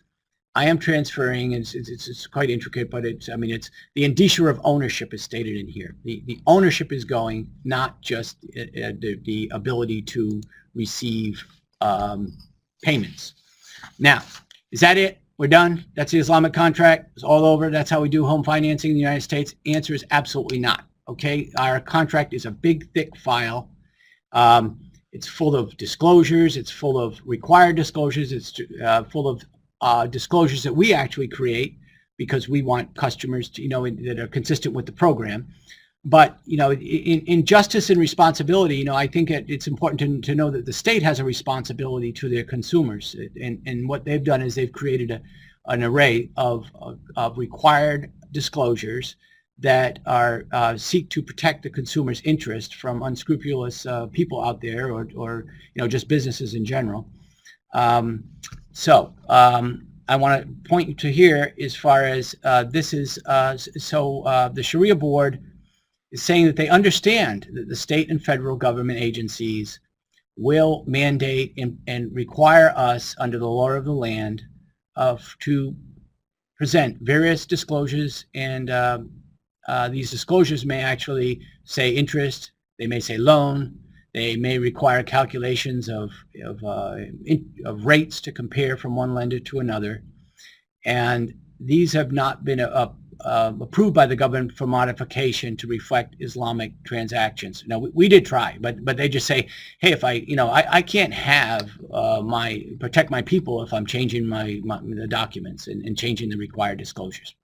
I am transferring, and it's quite intricate, but it's the indicia of ownership is stated in here. The ownership is going, not just the ability to receive payments. Now, is that it? We're done? That's the Islamic contract? It's all over? That's how we do home financing in the United States? Answer is absolutely not. Okay, our contract is a big, thick file. It's full of disclosures. It's full of required disclosures. It's full of disclosures that we actually create because we want customers to, that are consistent with the program. But, in justice and responsibility, I think it's important to know that the state has a responsibility to their consumers. And what they've done is they've created an array of required disclosures that are seek to protect the consumer's interest from unscrupulous people out there, or just businesses in general. I want to point you to here as far as this is, the Sharia board is saying that they understand that the state and federal government agencies will mandate and require us under the law of the land to present various disclosures, and these disclosures may actually say interest, they may say loan, they may require calculations of rates to compare from one lender to another, and these have not been approved by the government for modification to reflect Islamic transactions. Now, we did try, but they just say, hey, if I can't have protect my people if I'm changing the documents and changing the required disclosures.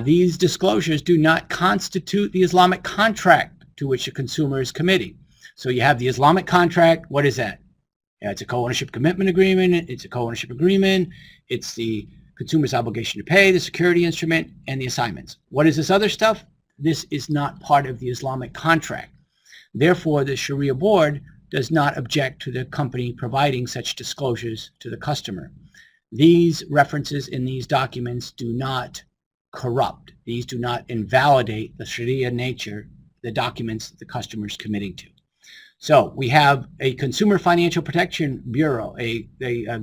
These disclosures do not constitute the Islamic contract to which a consumer is committing. So you have the Islamic contract. What is that? Yeah, it's a co-ownership commitment agreement. It's a co-ownership agreement. It's the consumer's obligation to pay, the security instrument, and the assignments. What is this other stuff? This is not part of the Islamic contract. Therefore, the Sharia board does not object to the company providing such disclosures to the customer. These references in these documents do not corrupt. These do not invalidate the Sharia nature, the documents that the customer is committing to. So we have a Consumer Financial Protection Bureau, a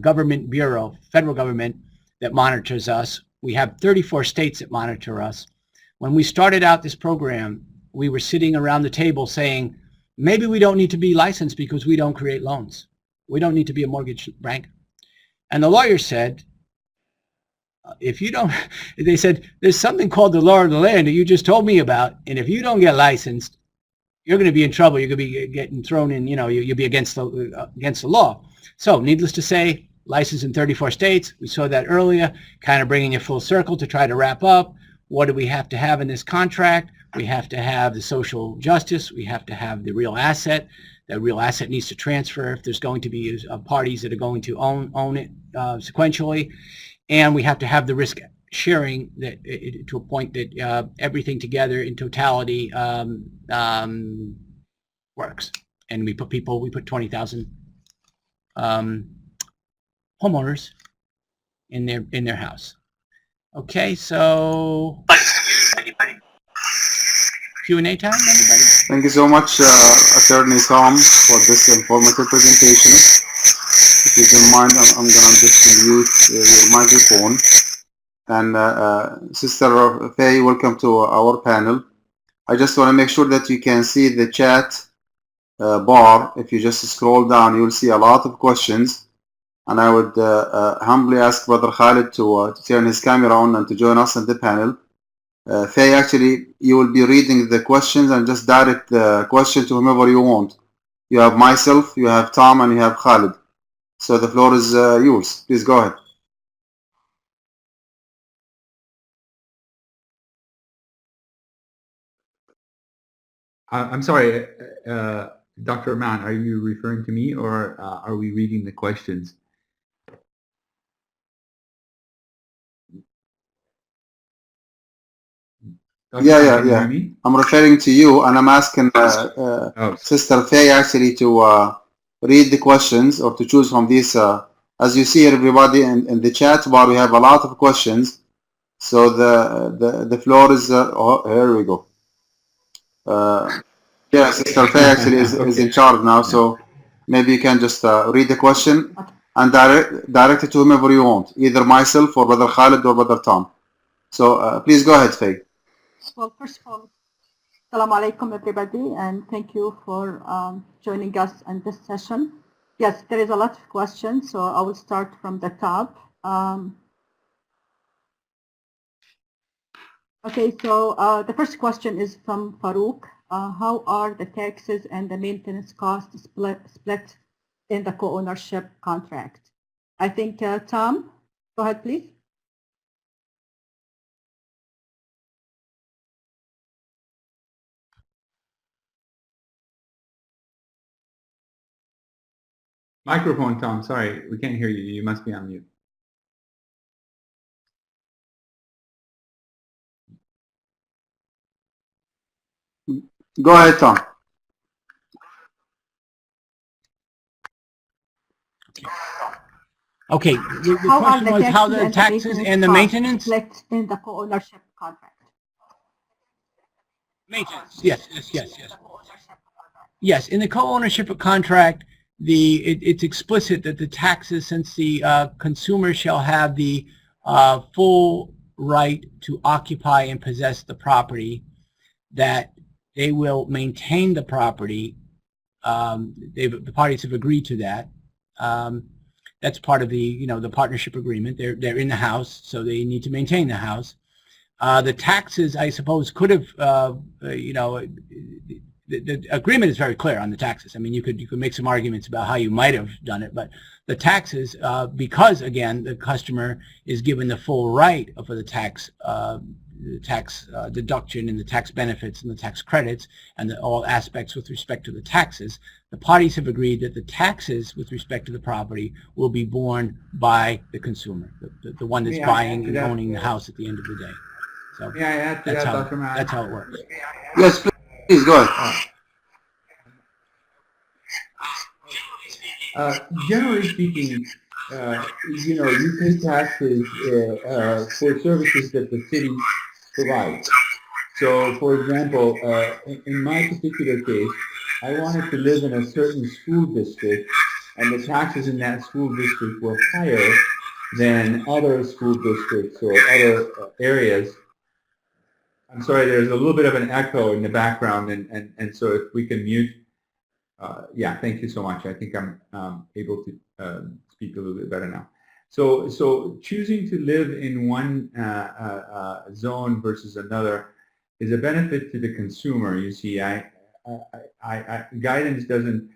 government bureau, federal government, that monitors us. We have 34 states that monitor us. When we started out this program, we were sitting around the table saying, maybe we don't need to be licensed because we don't create loans. We don't need to be a mortgage bank. And the lawyer said, they said, there's something called the law of the land that you just told me about, and if you don't get licensed, you're going to be in trouble. You're going to be getting thrown in, you'll be against the law. So needless to say, licensed in 34 states. We saw that earlier, kind of bringing it full circle to try to wrap up. What do we have to have in this contract? We have to have the social justice. We have to have the real asset. That real asset needs to transfer if there's going to be parties that are going to own it sequentially. And we have to have the risk sharing that to a point that everything together in totality works. And we put 20,000 homeowners in their house. Okay, so Q&A time, everybody? Thank you so much, Attorney Tom, for this informative presentation. If you don't mind, I'm going to just mute your microphone. And Sister Faye, welcome to our panel. I just want to make sure that you can see the chat bar. If you just scroll down, you'll see a lot of questions. And I would humbly ask Brother Khalid to turn his camera on and to join us in the panel. Faye, actually, you will be reading the questions and just direct the question to whomever you want. You have myself, you have Tom, and you have Khalid. So the floor is yours. Please go ahead. I'm sorry, Dr. Rahman, are you referring to me, or are we reading the questions? Yeah. I'm referring to you, and I'm asking Sister Faye actually to read the questions or to choose from these. As you see, everybody in the chat bar, we have a lot of questions. So the floor is. Here we go. Yeah, Sister Faye actually is in charge now, so maybe you can just read the question and direct it to whomever you want, either myself or Brother Khalid or Brother Tom. So please go ahead, Faye. Well, first of all, Assalamu alaikum, everybody, and thank you for joining us in this session. Yes, there is a lot of questions, so I will start from the top. Okay, so the first question is from Farouk. How are the taxes and the maintenance costs split in the co-ownership contract? I think, Tom, go ahead, please. Microphone, Tom. Sorry, we can't hear you. You must be on mute. Go ahead, Tom. Okay. The question was how the taxes and the maintenance split in the co-ownership contract. Maintenance. Yes. Yes, in the co-ownership contract, it's explicit that the taxes, since the consumer shall have the full right to occupy and possess the property, that they will maintain the property. The parties have agreed to that. That's part of the the partnership agreement. They're in the house, so they need to maintain the house. The taxes, I suppose, could have the agreement is very clear on the taxes. I mean, you could make some arguments about how you might have done it, but the taxes, because again the customer is given the full right for the tax deduction and the tax benefits and the tax credits and all aspects with respect to the taxes, the parties have agreed that the taxes with respect to the property will be borne by the consumer, the one that's buying and owning the house at the end of the day. So that's how it works. Yes, please go ahead. Generally speaking, you pay taxes for services that the city provides. So, for example, in my particular case, I wanted to live in a certain school district, and the taxes in that school district were higher than other school districts or other areas. I'm sorry, there's a little bit of an echo in the background, and so if we can mute. Yeah, thank you so much. I think I'm able to speak a little bit better now. So choosing to live in one zone versus another is a benefit to the consumer. You see, I guidance doesn't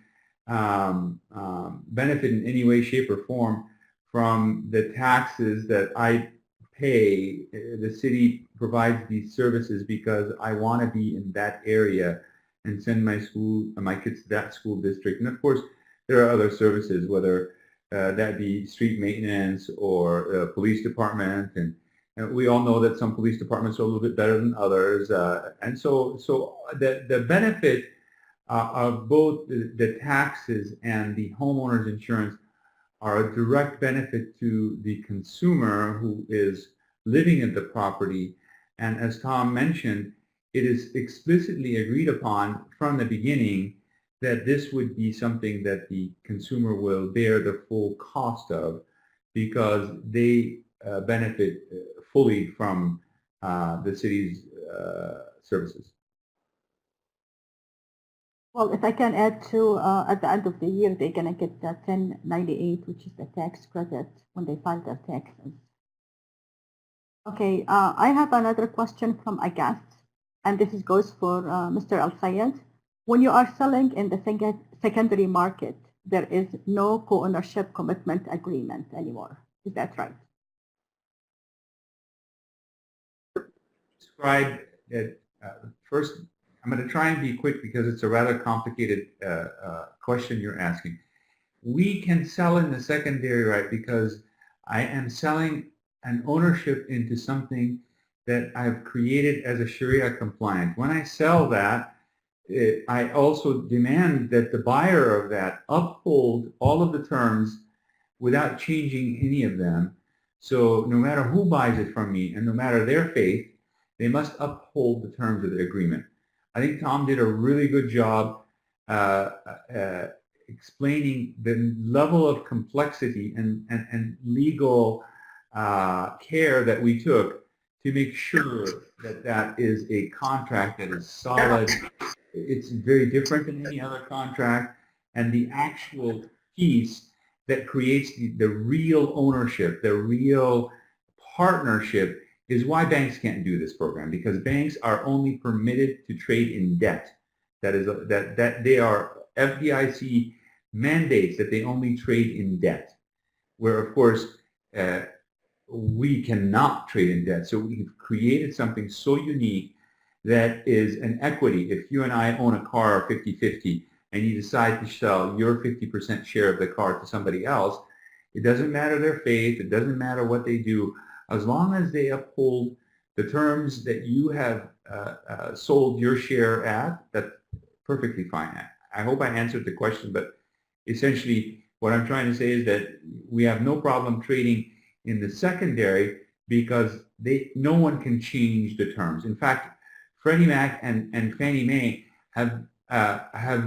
benefit in any way, shape, or form from the taxes that I pay. The city provides these services because I want to be in that area and send my kids to that school district. And of course, there are other services, whether that be street maintenance or police department, and we all know that some police departments are a little bit better than others, and so the benefit of both the taxes and the homeowner's insurance are a direct benefit to the consumer who is living at the property. And as Tom mentioned, it is explicitly agreed upon from the beginning that this would be something that the consumer will bear the full cost of, because they benefit fully from the city's services. Well, if I can add to, at the end of the year, they're going to get the 1098, which is the tax credit when they file their taxes. Okay, I have another question from Agat, and this goes for Mr. Al-Sayed. When you are selling in the secondary market, there is no co-ownership commitment agreement anymore. Is that right? Describe it first. I'm going to try and be quick because it's a rather complicated question you're asking. We can sell in the secondary right because I am selling an ownership into something that I've created as a Sharia compliant. When I sell that, I also demand that the buyer of that uphold all of the terms without changing any of them. So no matter who buys it from me and no matter their faith, they must uphold the terms of the agreement. I think Tom did a really good job explaining the level of complexity and legal care that we took to make sure that that is a contract that is solid. It's very different than any other contract, and the actual piece that creates the real ownership, the real partnership, is why banks can't do this program, because banks are only permitted to trade in debt. That is that they are FDIC mandates that they only trade in debt, where of course we cannot trade in debt. So we've created something so unique that is an equity. If you and I own a car 50-50 and you decide to sell your 50% share of the car to somebody else, it doesn't matter their faith, it doesn't matter what they do, as long as they uphold the terms that you have sold your share at, that's perfectly fine. I hope I answered the question, but essentially what I'm trying to say is that we have no problem trading in the secondary because no one can change the terms. In fact, Freddie Mac and Fannie Mae have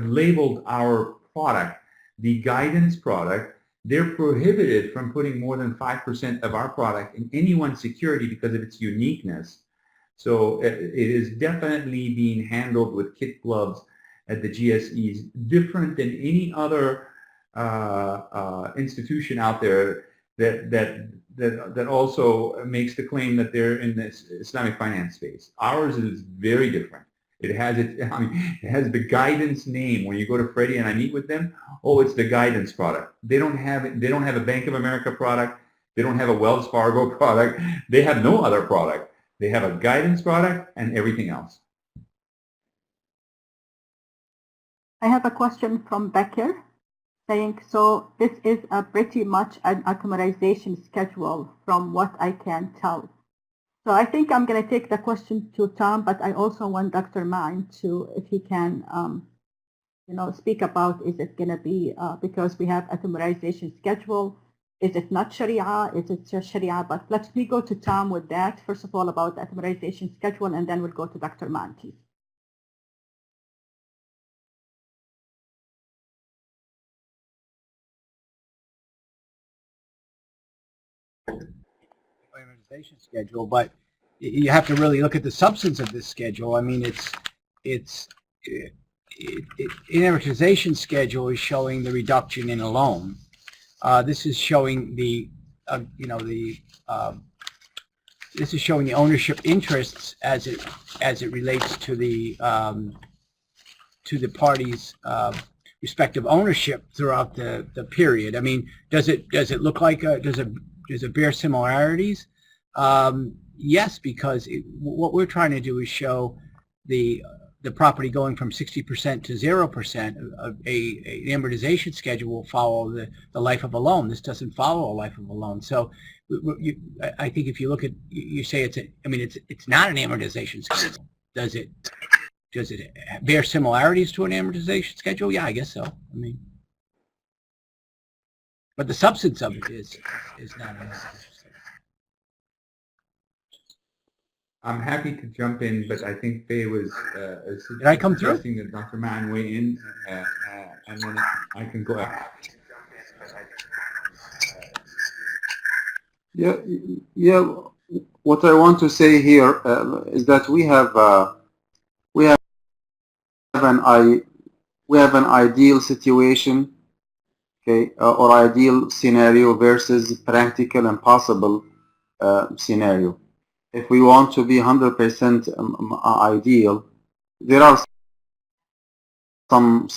labeled our product the guidance product. They're prohibited from putting more than 5% of our product in any one security because of its uniqueness. So it is definitely being handled with kid gloves at the GSEs, different than any other institution out there that also makes the claim that they're in this Islamic finance space. Ours is very different. It has it has the guidance name. When you go to Freddie and I meet with them, oh, it's the guidance product. They don't have it. They don't have a Bank of America product. They don't have a Wells Fargo product. They have no other product. They have a guidance product and everything else. I have a question from Becker saying, so this is pretty much an atomization schedule from what I can tell. So I think I'm going to take the question to Tom, but I also want Dr. Ma'in to, if he can, speak about, is it going to be, because we have atomization schedule, is it not Sharia, is it Sharia? But let me go to Tom with that, first of all, about the atomization schedule, and then we'll go to Dr. Ma'in, please. Schedule, but you have to really look at the substance of this schedule. I mean, amortization schedule is showing the reduction in a loan. This is showing the this is showing the ownership interests as it relates to the to the parties' respective ownership throughout the period. I mean, does it look like does it bear similarities? Yes, because what we're trying to do is show the property going from 60% to 0%. An amortization schedule will follow the life of a loan. This doesn't follow a life of a loan. So I think if you look at, you say it's not an amortization schedule. Does it bear similarities to an amortization schedule? Yeah, I guess so. I mean, but the substance of it is not an amortization schedule. I'm happy to jump in, but I think Faye was Did I come through? suggesting that Dr. Mann weigh in, and then I can go after. Yeah. What I want to say here is that we have an ideal situation, okay, or ideal scenario versus practical and possible scenario. If we want to be 100% ideal, there are some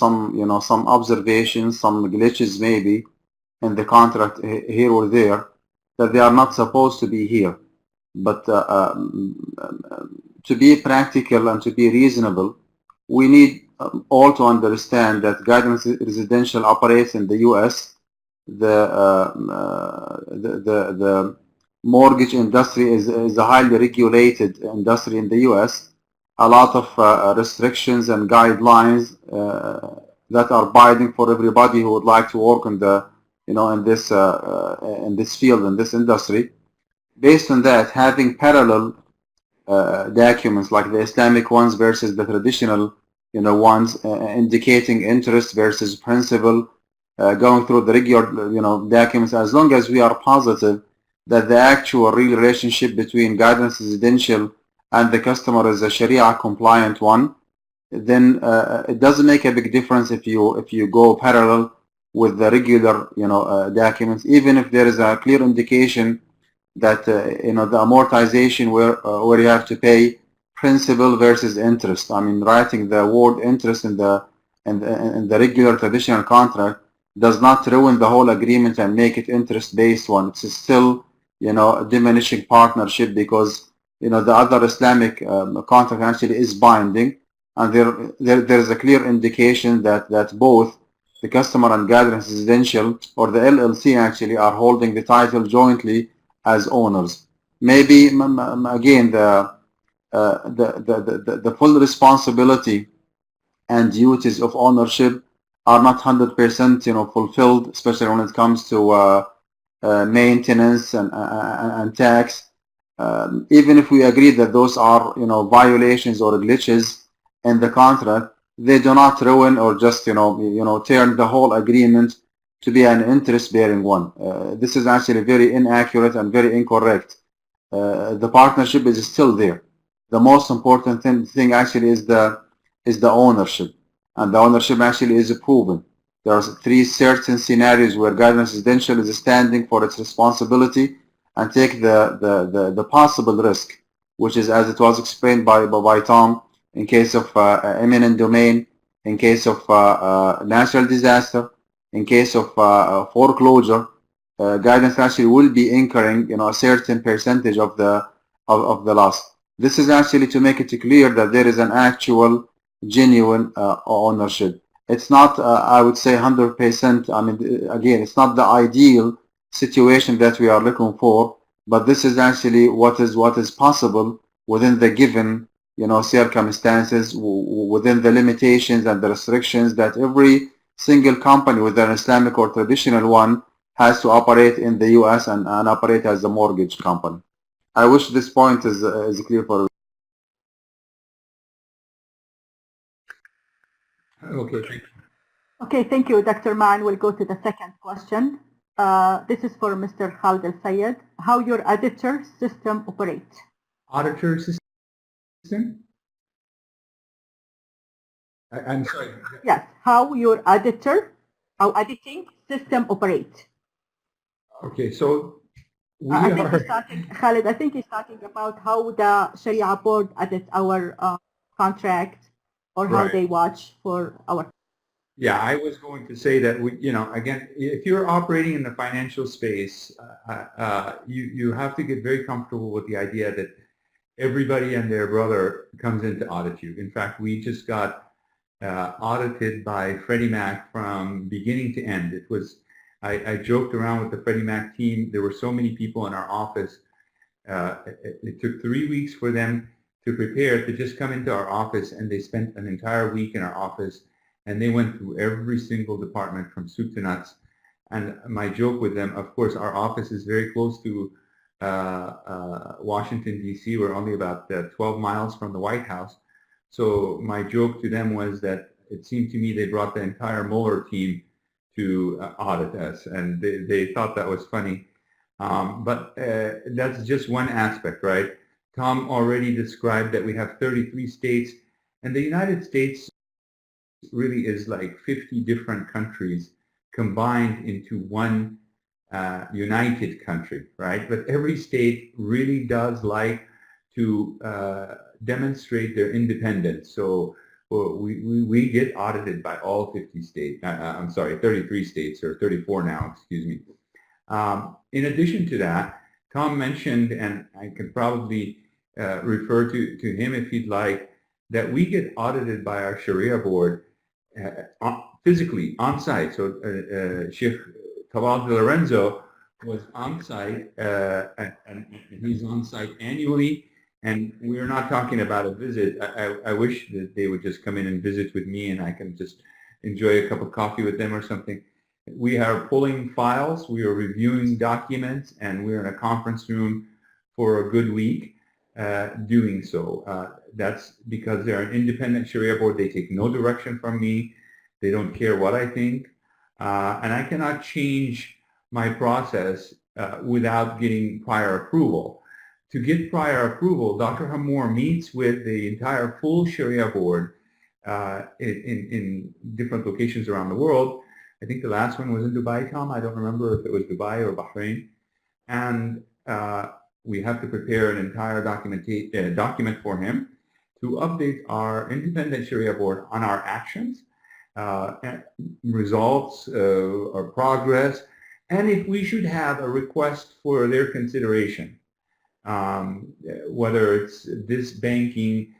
observations, some glitches maybe in the contract here or there that they are not supposed to be here. But to be practical and to be reasonable, we need all to understand that Guidance Residential operates in the U.S. The mortgage industry is a highly regulated industry in the U.S. A lot of restrictions and guidelines that are binding for everybody who would like to work in the in this field, in this industry. Based on that, having parallel documents like the Islamic ones versus the traditional ones, indicating interest versus principal, going through the regular documents, as long as we are positive that the actual real relationship between Guidance Residential and the customer is a Sharia compliant one, then it doesn't make a big difference if you go parallel with the regular documents, even if there is a clear indication that the amortization where you have to pay principal versus interest. I mean, writing the word interest in the regular traditional contract does not ruin the whole agreement and make it interest based one. It's still a diminishing partnership because the other Islamic contract actually is binding, and there is a clear indication that both the customer and Guidance Residential, or the LLC, actually are holding the title jointly as owners. Maybe again the full responsibility and duties of ownership are not 100% fulfilled, especially when it comes to maintenance and tax. Even if we agree that those are violations or glitches in the contract, they do not ruin or just turn the whole agreement to be an interest-bearing one. This is actually very inaccurate and very incorrect. The partnership is still there. The most important thing actually is the ownership, and the ownership actually is proven. There are 3 certain scenarios where Guidance Residential is standing for its responsibility and take the possible risk, which is, as it was explained by Tom, in case of eminent domain, in case of natural disaster, in case of foreclosure. Guidance actually will be incurring a certain percentage of the loss. This is actually to make it clear that there is an actual genuine ownership. It's not I would say 100%. I mean, again, it's not the ideal situation that we are looking for, but this is actually what is possible within the given circumstances, within the limitations and the restrictions that every single company, whether an Islamic or traditional one, has to operate in the U.S. and operate as a mortgage company. I wish this point is clear for you. Okay, thank you. Okay, thank you, Dr. Mann. We'll go to the second question. This is for Mr. Khalid Al-Sayed. How your auditor system operates? Auditor system? I'm sorry. Yes, how your auditing system operates. Okay, so we I think are... he's talking, Khalid, I think he's talking about how the Sharia board audits our contract, or how Right. they watch for our. Yeah, I was going to say that again, if you're operating in the financial space, you have to get very comfortable with the idea that everybody and their brother comes in to audit you. In fact, we just got audited by Freddie Mac from beginning to end. It was, I joked around with the Freddie Mac team. There were so many people in our office. It took 3 weeks for them to prepare to just come into our office, and they spent an entire week in our office, and they went through every single department from soup to nuts. And my joke with them, of course, our office is very close to Washington, D.C. We're only about 12 miles from the White House. So my joke to them was that it seemed to me they brought the entire Mueller team to audit us, and they thought that was funny. But that's just one aspect, right? Tom already described that we have 33 states, and the United States really is like 50 different countries combined into one united country, right? But every state really does like to demonstrate their independence. So we get audited by all 50 states. I'm sorry, 33 states, or 34 now, excuse me. In addition to that, Tom mentioned, and I can probably refer to him if he'd like, that we get audited by our Sharia board physically on site. So Sheikh Tawad Lorenzo was on site, and he's on site annually. And we're not talking about a visit. I wish that they would just come in and visit with me, and I can just enjoy a cup of coffee with them or something. We are pulling files, we are reviewing documents, and we're in a conference room for a good week doing so. That's because they're an independent Sharia board. They take no direction from me. They don't care what I think. And I cannot change my process without getting prior approval. To get prior approval, Dr. Hamour meets with the entire full Sharia board in different locations around the world. I think the last one was in Dubai, Tom. I don't remember if it was Dubai or Bahrain. And we have to prepare an entire document for him to update our independent Sharia board on our actions, results, or progress, and if we should have a request for their consideration, whether it's this banking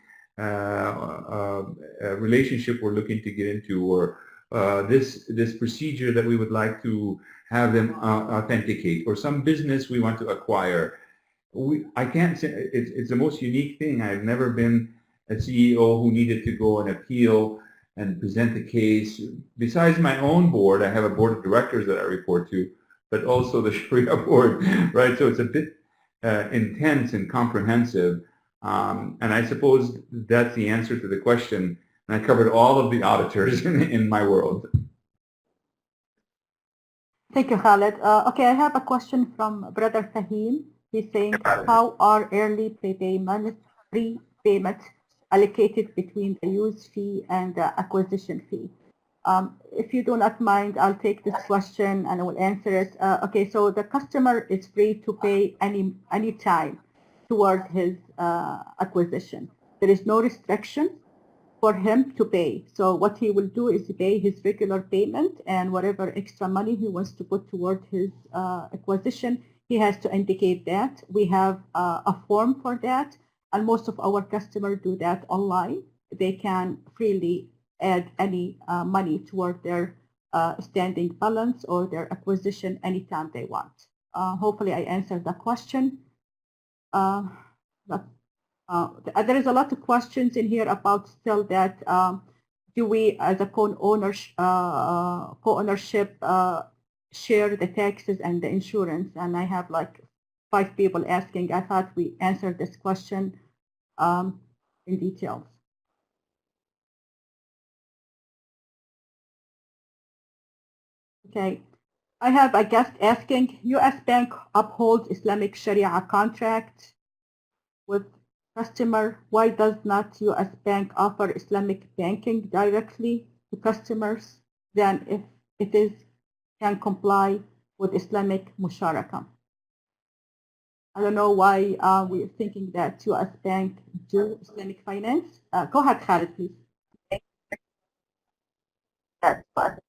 relationship we're looking to get into, or this procedure that we would like to have them authenticate, or some business we want to acquire. I can't say, it's the most unique thing. I've never been a CEO who needed to go and appeal and present a case. Besides my own board, I have a board of directors that I report to, but also the Sharia board, right? So it's a bit intense and comprehensive. And I suppose that's the answer to the question. And I covered all of the auditors in my world. Thank you, Khaled. Okay, I have a question from Brother Fahim. He's saying, how are early prepayments allocated between the use fee and the acquisition fee? If you do not mind, I'll take this question and I will answer it. Okay, so the customer is free to pay any time toward his acquisition. There is no restriction for him to pay. So what he will do is pay his regular payment, and whatever extra money he wants to put toward his acquisition, he has to indicate that. We have a form for that, and most of our customers do that online. They can freely add any money toward their standing balance or their acquisition anytime they want. Hopefully I answered the question. There is a lot of questions in here about still that do we as a co-ownership share the taxes and the insurance, and I have like 5 people asking. I thought we answered this question in detail. Okay, I have a guest asking, U.S. Bank upholds Islamic Sharia contract with customer. Why does not U.S. Bank offer Islamic banking directly to customers than if it is can comply with Islamic Musharaka? I don't know why we're thinking that U.S. Bank do Islamic finance. Go ahead, Khaled, please. That's what.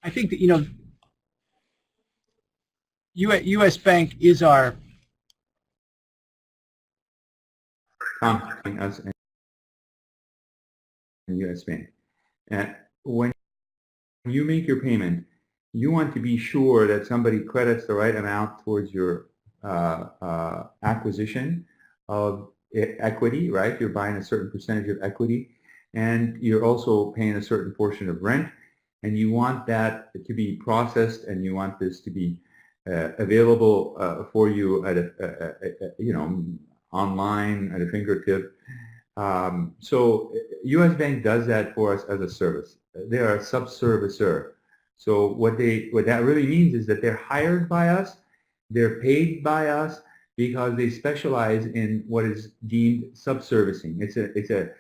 I think that, U.S. Bank is our contacting us in U.S. Bank. When you make your payment, you want to be sure that somebody credits the right amount towards your acquisition of equity, right? You're buying a certain percentage of equity, and you're also paying a certain portion of rent, and you want that to be processed, and you want this to be available for you at online at a fingertip. So U.S. Bank does that for us as a service. They are a sub-servicer. So what that really means is that they're hired by us, they're paid by us because they specialize in what is deemed sub-servicing. It's a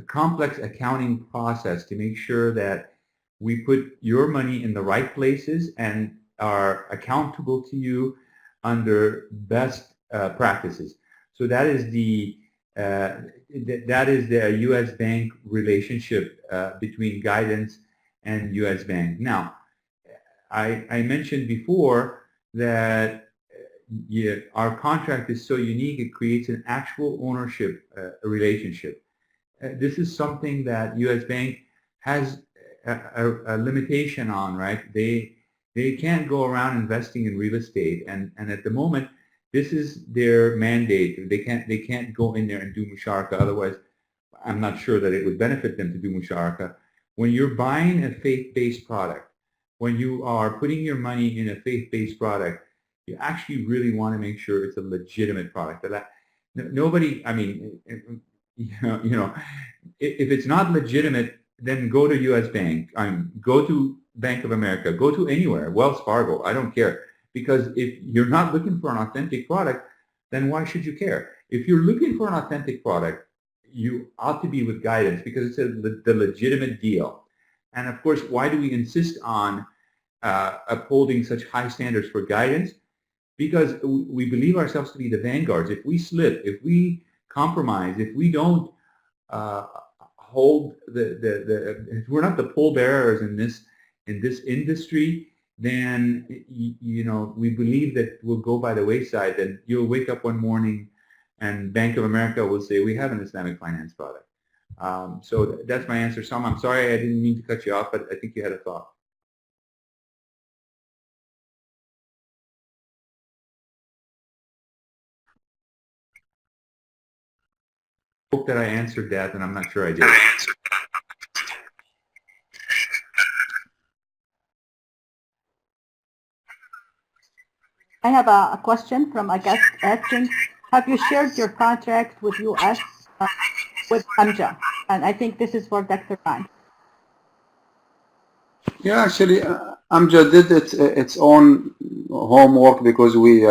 complex accounting process to make sure that we put your money in the right places and are accountable to you under best practices. So that is the U.S. Bank relationship between Guidance and U.S. Bank. Now, I mentioned before that our contract is so unique it creates an actual ownership relationship. This is something that U.S. Bank has a limitation on, right? They can't go around investing in real estate, and at the moment this is their mandate. They can't go in there and do musharaka. Otherwise, I'm not sure that it would benefit them to do musharaka. When you're buying a faith-based product, when you are putting your money in a faith-based product, you actually really want to make sure it's a legitimate product. Nobody, I mean, if it's not legitimate, then go to U.S. Bank. Go to Bank of America. Go to anywhere. Wells Fargo. I don't care. Because if you're not looking for an authentic product, then why should you care? If you're looking for an authentic product, you ought to be with Guidance because it's the legitimate deal. And of course, why do we insist on upholding such high standards for Guidance? Because we believe ourselves to be the vanguards. If we slip, if we compromise, if we don't hold if we're not the pallbearers in this industry, then we believe that we'll go by the wayside. Then you'll wake up one morning and Bank of America will say, we have an Islamic finance product. So that's my answer. Sam, I'm sorry I didn't mean to cut you off, but I think you had a thought. I hope that I answered that, and I'm not sure I did. I have a question from a guest asking, have you shared your contract with U.S. With AMJA? And I think this is for Dr. Ryan. Yeah, actually, AMJA did its own homework because we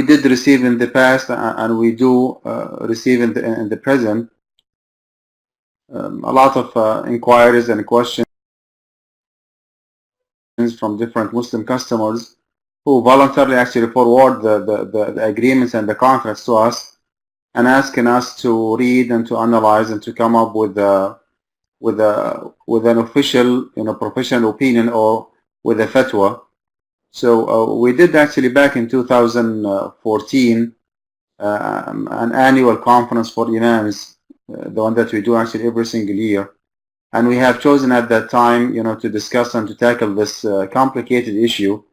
did receive in the past and we do receive in the present a lot of inquiries and questions from different Muslim customers who voluntarily actually forward the agreements and the contracts to us and asking us to read and to analyze and to come up with an official, professional opinion or with a fatwa. So we did actually back in 2014 an annual conference for imams, the one that we do actually every single year. And we have chosen at that time, to discuss and to tackle this complicated issue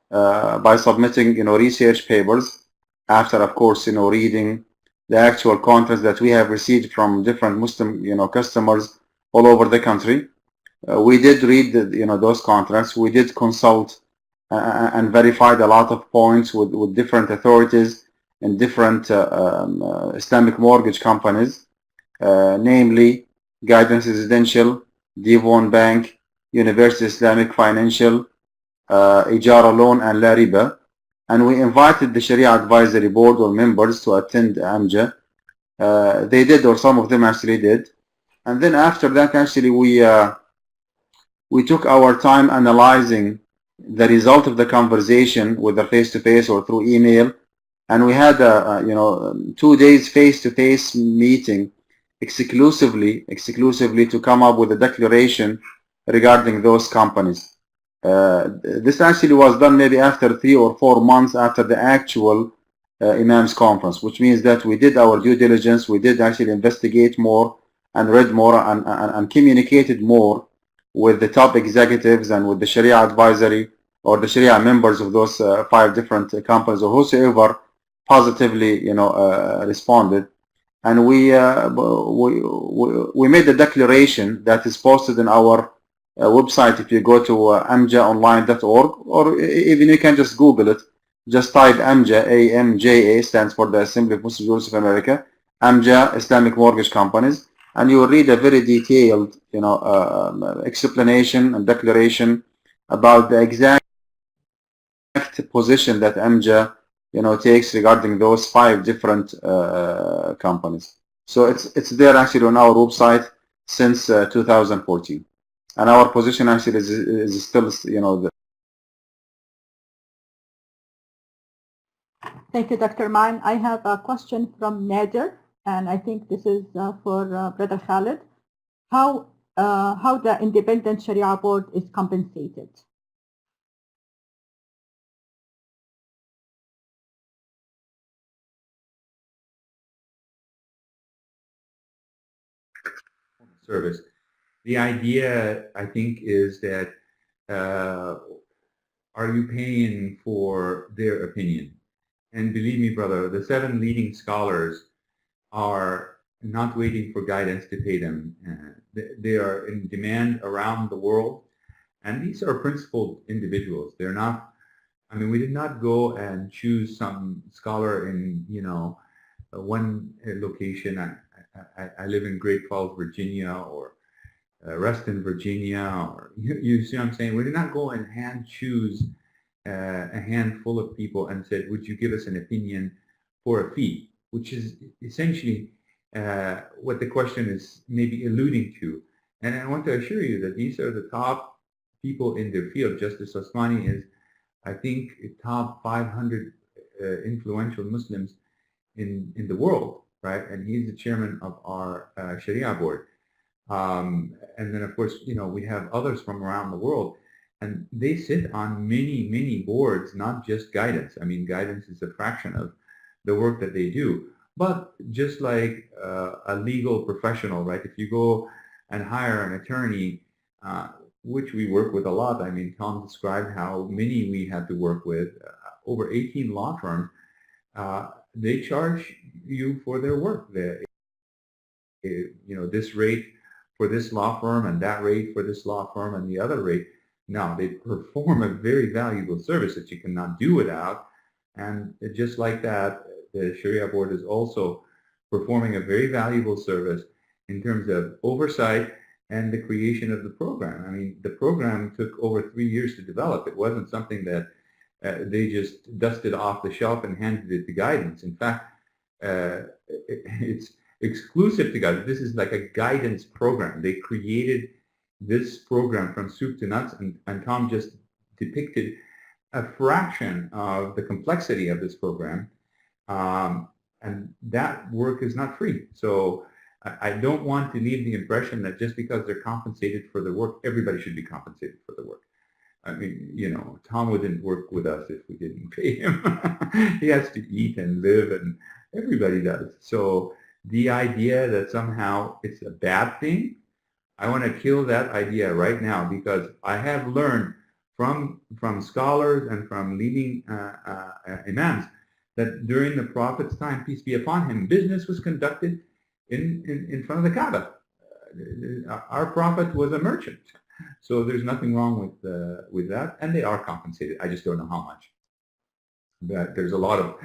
by submitting, research papers after, of course, reading the actual contracts that we have received from different Muslim, customers all over the country. We did read those contracts. We did consult and verified a lot of points with different authorities and different Islamic mortgage companies, namely Guidance Residential, Devon Bank, University Islamic Financial, Ijara Loan, and La Riba. And we invited the Sharia Advisory Board or members to attend AMJA. They did, or some of them actually did. And then after that, actually, we took our time analyzing the result of the conversation, whether face-to-face or through email. And we had a 2 days face-to-face meeting exclusively to come up with a declaration regarding those companies. This actually was done maybe after 3 or 4 months after the actual Imams conference, which means that we did our due diligence, we did actually investigate more and read more and communicated more with the top executives and with the Sharia advisory or the Sharia members of those 5 different companies or whosoever positively responded. And we made a declaration that is posted in our website. If you go to amjaonline.org, or even you can just Google it, just type AMJA, AMJA stands for the Assembly of Muslim Jurists of America, AMJA Islamic Mortgage Companies, and you will read a very detailed explanation and declaration about the exact position that AMJA takes regarding those 5 different companies. So it's there actually on our website since 2014, and our position actually is still Thank you, Dr. Ma'in. I have a question from Nader, and I think this is for Brother Khalid. How the Independent Sharia Board is compensated? Service. The idea, I think, is that are you paying for their opinion? And believe me, brother, the 7 leading scholars are not waiting for guidance to pay them. They are in demand around the world, and these are principled individuals. They're not, I mean, we did not go and choose some scholar in, one location. I live in Great Falls, Virginia, or Reston, Virginia, or you see what I'm saying? We did not go and hand choose a handful of people and said, would you give us an opinion for a fee, which is essentially what the question is maybe alluding to. And I want to assure you that these are the top people in their field. Justice Osmani is, I think, top 500 influential Muslims in the world, right? And he's the chairman of our Sharia board. And then, of course, we have others from around the world, and they sit on many, many boards, not just guidance. I mean, guidance is a fraction of the work that they do. But just like a legal professional, right? If you go and hire an attorney, which we work with a lot. I mean, Tom described how many we had to work with, over 18 law firms. They charge you for their work. This rate for this law firm and that rate for this law firm and the other rate. Now, they perform a very valuable service that you cannot do without. And just like that, the Sharia board is also performing a very valuable service in terms of oversight and the creation of the program. I mean, the program took over 3 years to develop. It wasn't something that they just dusted off the shelf and handed it to guidance. In fact, it's exclusive to guidance. This is like a guidance program. They created this program from soup to nuts, and Tom just depicted a fraction of the complexity of this program. And that work is not free. So I don't want to leave the impression that just because they're compensated for the work, everybody should be compensated for the work. I mean, Tom wouldn't work with us if we didn't pay him. He has to eat and live, and everybody does. So the idea that somehow it's a bad thing, I want to kill that idea right now, because I have learned from scholars and from leading imams that during the Prophet's time, peace be upon him, business was conducted in front of the Kaaba. Our Prophet was a merchant, so there's nothing wrong with that, and they are compensated. I just don't know how much. But there's a lot.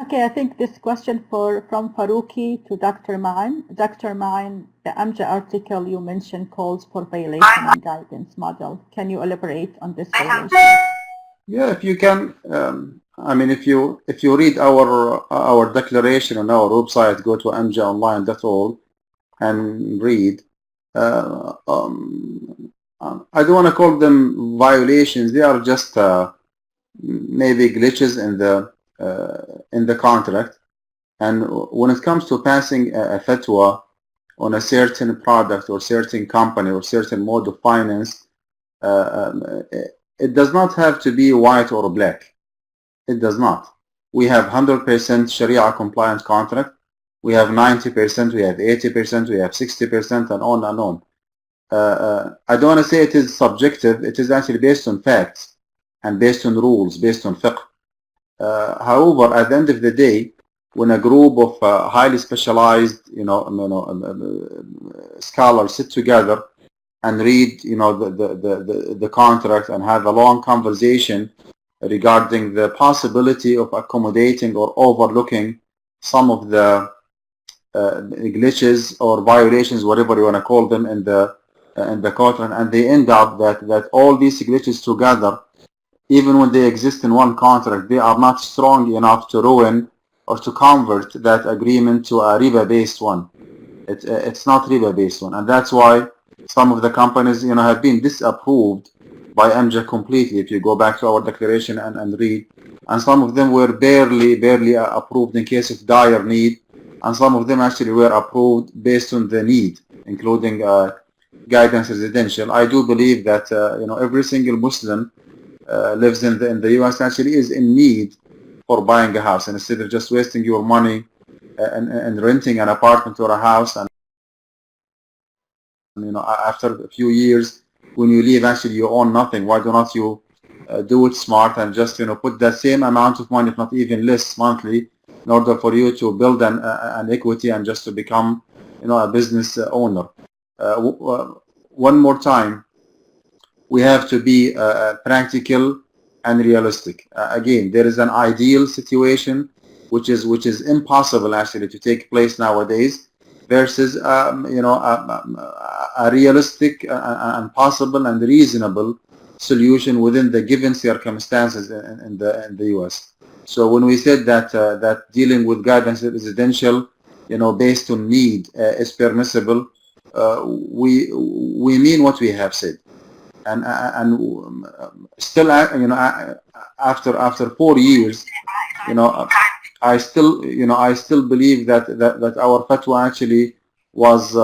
Okay, I think this question from Faruqi to Dr. Ma'in. Dr. Ma'in, the AMJA article you mentioned calls for violation and guidance model. Can you elaborate on this violation? Yeah, if you can. I mean, if you read our declaration on our website, go to amjaonline.org and read. I don't want to call them violations. They are just maybe glitches in the contract. And when it comes to passing a fatwa on a certain product or certain company or certain mode of finance, it does not have to be white or black. It does not. We have 100% Sharia compliant contract. We have 90%, we have 80%, we have 60%, and on and on. I don't want to say it is subjective. It is actually based on facts and based on rules, based on fiqh. However, at the end of the day, when a group of highly specialized, scholars sit together and read, the contract and have a long conversation regarding the possibility of accommodating or overlooking some of the glitches or violations, whatever you want to call them, in the contract, and they end up that all these glitches together, even when they exist in one contract, they are not strong enough to ruin or to convert that agreement to a riba-based one. It's not riba-based one, and that's why some of the companies, have been disapproved by MJA completely. If you go back to our declaration and read, and some of them were barely approved in case of dire need, and some of them actually were approved based on the need, including guidance residential. I do believe that every single Muslim lives in the US actually is in need for buying a house, and instead of just wasting your money and renting an apartment or a house, and after a few years when you leave actually you own nothing. Why do not you do it smart and just put that same amount of money, if not even less, monthly, in order for you to build an equity and just to become a business owner. One more time, we have to be practical and realistic. Again, there is an ideal situation which is impossible actually to take place nowadays, versus a realistic and possible and reasonable solution within the given circumstances in the US. So when we said that dealing with guidance residential, based on need is permissible, we mean what we have said, and still, after 4 years, I still believe that our fatwa actually was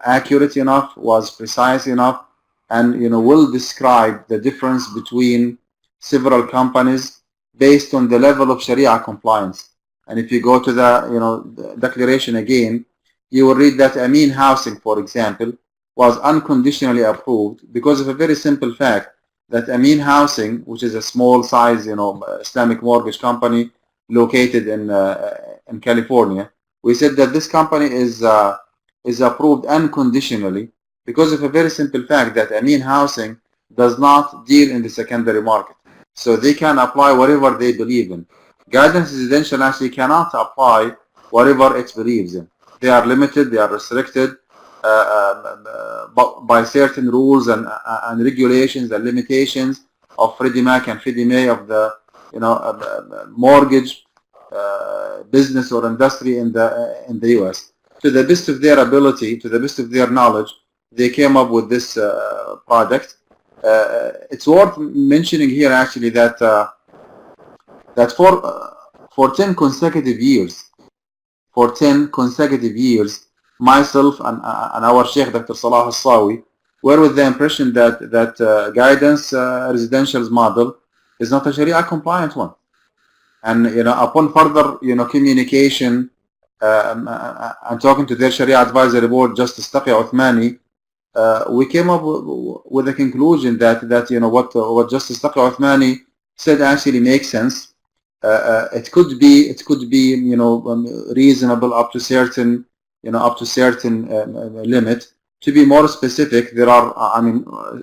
accurate enough, was precise enough, and will describe the difference between several companies based on the level of Sharia compliance. And if you go to the declaration again, you will read that Amin Housing, for example, was unconditionally approved because of a very simple fact, that Amin Housing, which is a small size Islamic mortgage company located in California, we said that this company is approved unconditionally because of a very simple fact, that Amin Housing does not deal in the secondary market, so they can apply whatever they believe in. Guidance residential actually cannot apply whatever it believes in. They are limited, they are restricted by certain rules and regulations and limitations of Freddie Mac and Fannie Mae, of the mortgage business or industry in the US. To the best of their ability, to the best of their knowledge, they came up with this product. It's worth mentioning here actually that for 10 consecutive years, myself and our Sheikh Dr. Salah Al-Sawi were with the impression that guidance residential's model is not a Sharia compliant one. And upon further communication and talking to their Sharia advisory board, Justice Taqi Uthmani, we came up with the conclusion that what Justice Taqi Uthmani said actually makes sense. It could be reasonable up to certain limit. To be more specific, there are,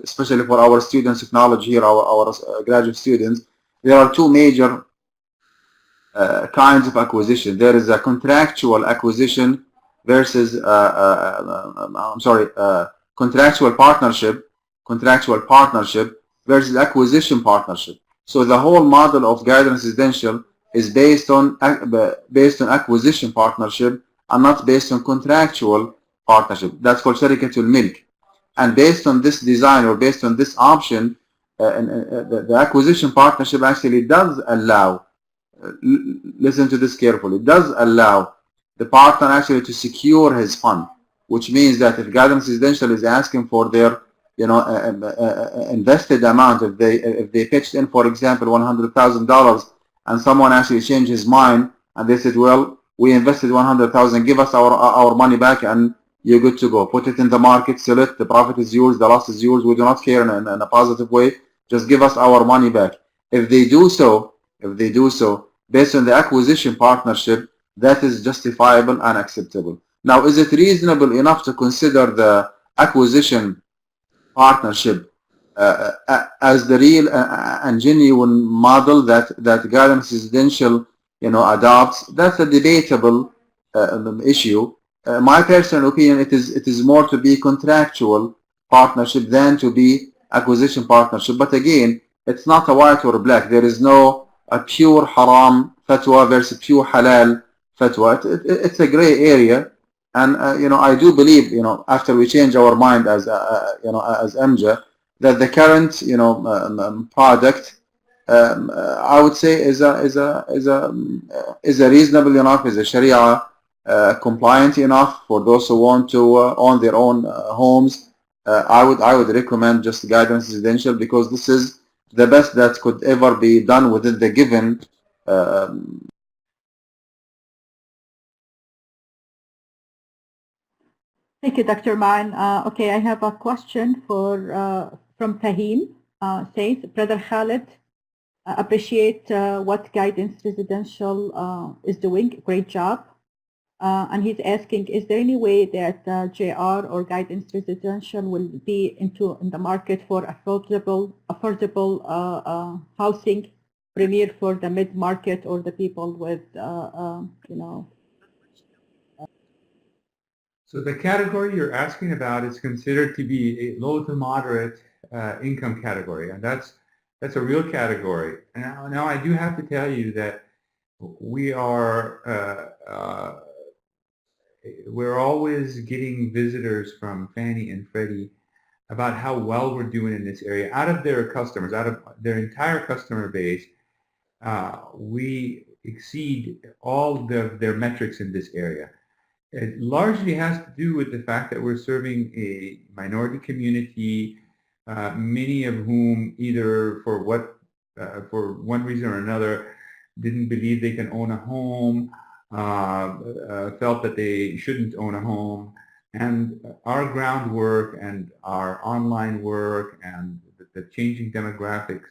especially for our students of knowledge here, our graduate students, there are two major kinds of acquisition. There is a contractual acquisition versus contractual partnership versus acquisition partnership. So the whole model of guidance residential is based on acquisition partnership and not based on contractual partnership. That's called شركة الملك. And based on this design or based on this option, the acquisition partnership actually does allow, listen to this carefully, it does allow the partner actually to secure his fund, which means that if Guidance Residential is asking for their invested amount, if they pitched in, for example, $100,000, and someone actually changed his mind and they said, well, we invested 100,000, give us our money back and you're good to go. Put it in the market, sell it, the profit is yours, the loss is yours, we do not care in a positive way, just give us our money back. If they do so, based on the acquisition partnership, that is justifiable and acceptable. Now, is it reasonable enough to consider the acquisition partnership as the real and genuine model that Guidance Residential adopts? That's a debatable issue. My personal opinion, it is more to be contractual partnership than to be acquisition partnership. But again, it's not a white or black. There is no a pure haram fatwa versus pure halal fatwa. It's a gray area. And I do believe, after we change our mind as as MJA, that the current product, I would say is a reasonable enough, is a Sharia compliant enough for those who want to own their own homes. I would recommend just Guidance Residential, because this is the best that could ever be done within the given Thank you, Dr. Ma'an. Okay, I have a question from Fahim. Says, Brother Khalid, appreciate what Guidance Residential is doing. Great job. And he's asking, is there any way that JR or Guidance Residential will be in the market for affordable housing, premier for the mid-market or the people with, So the category you're asking about is considered to be a low to moderate income category, and that's a real category. Now I do have to tell you that we are we're always getting visitors from Fannie and Freddie about how well we're doing in this area. Out of their customers, out of their entire customer base, we exceed all their metrics in this area. It largely has to do with the fact that we're serving a minority community, many of whom either for one reason or another didn't believe they can own a home, felt that they shouldn't own a home. And our groundwork and our online work and the changing demographics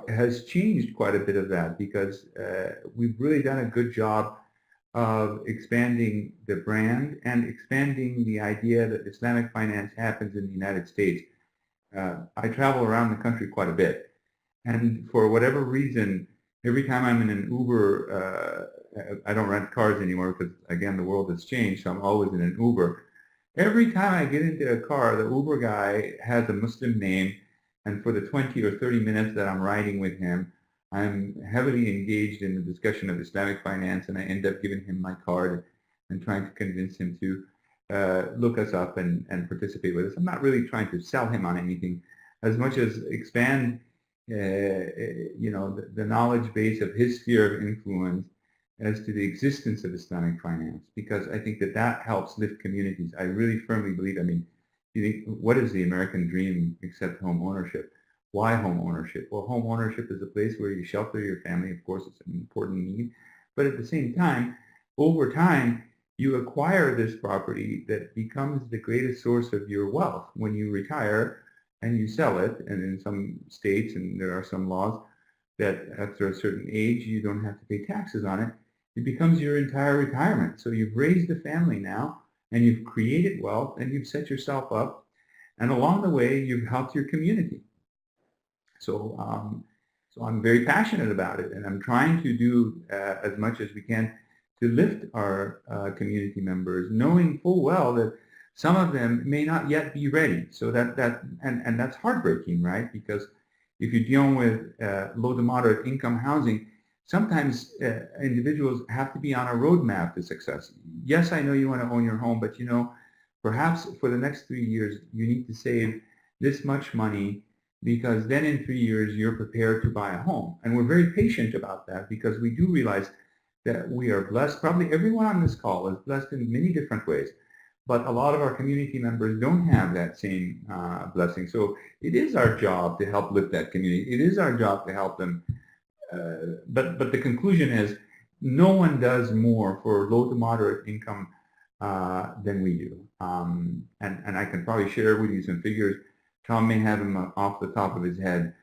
has changed quite a bit of that, because we've really done a good job of expanding the brand and expanding the idea that Islamic finance happens in the United States. I travel around the country quite a bit, and for whatever reason, every time I'm in an Uber, I don't rent cars anymore because, again, the world has changed, so I'm always in an Uber. Every time I get into a car, the Uber guy has a Muslim name, and for the 20 or 30 minutes that I'm riding with him, I'm heavily engaged in the discussion of Islamic finance, and I end up giving him my card and trying to convince him to look us up and participate with us. I'm not really trying to sell him on anything as much as expand the knowledge base of his sphere of influence as to the existence of Islamic finance, because I think that helps lift communities. I really firmly believe, you think, what is the American dream except home ownership? Why home ownership? Well, home ownership is a place where you shelter your family. Of course, it's an important need. But at the same time, over time, you acquire this property that becomes the greatest source of your wealth. When you retire and you sell it, and in some states, and there are some laws, that after a certain age, you don't have to pay taxes on it, it becomes your entire retirement. So you've raised a family now, and you've created wealth, and you've set yourself up, and along the way, you've helped your community. So I'm very passionate about it, and I'm trying to do as much as we can to lift our community members, knowing full well that some of them may not yet be ready. So and that's heartbreaking, right? Because if you're dealing with low to moderate income housing, sometimes individuals have to be on a roadmap to success. Yes, I know you want to own your home, but perhaps for the next 3 years, you need to save this much money because then in 3 years, you're prepared to buy a home. And we're very patient about that because we do realize that we are blessed. Probably everyone on this call is blessed in many different ways. But a lot of our community members don't have that same blessing. So it is our job to help lift that community. It is our job to help them. But the conclusion is no one does more for low to moderate income than we do. And I can probably share with you some figures. Tom may have them off the top of his head,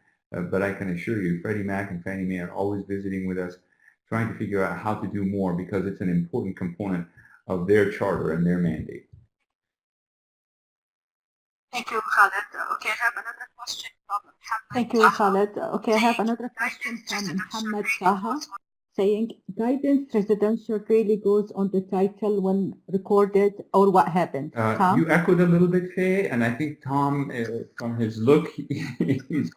but I can assure you Freddie Mac and Fannie Mae are always visiting with us, trying to figure out how to do more because it's an important component of their charter and their mandate. Thank you, Khaled. Okay, I have another question from Muhammad. Thank you, Khaled. Okay, I have another question from Muhammad Taha saying, guidance residential really goes on the title when recorded, or what happened? Tom? You echoed a little bit, Faye, and I think Tom, from his look, he's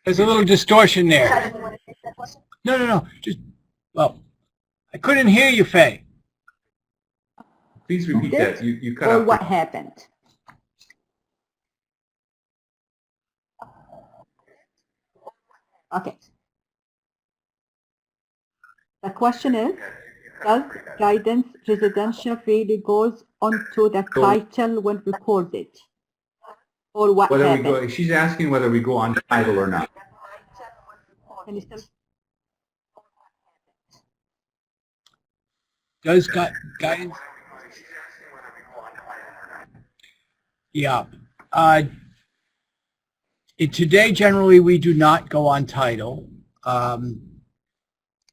There's a little distortion there. No. Just, well, I couldn't hear you, Faye. Please repeat that. You cut or out. what happened? Okay. The question is, does guidance residential really goes onto the title when recorded? Or what Whether happened? we go, she's asking whether we go on title or not. Can you still? Does guidance? Yeah. Today, generally, we do not go on title. The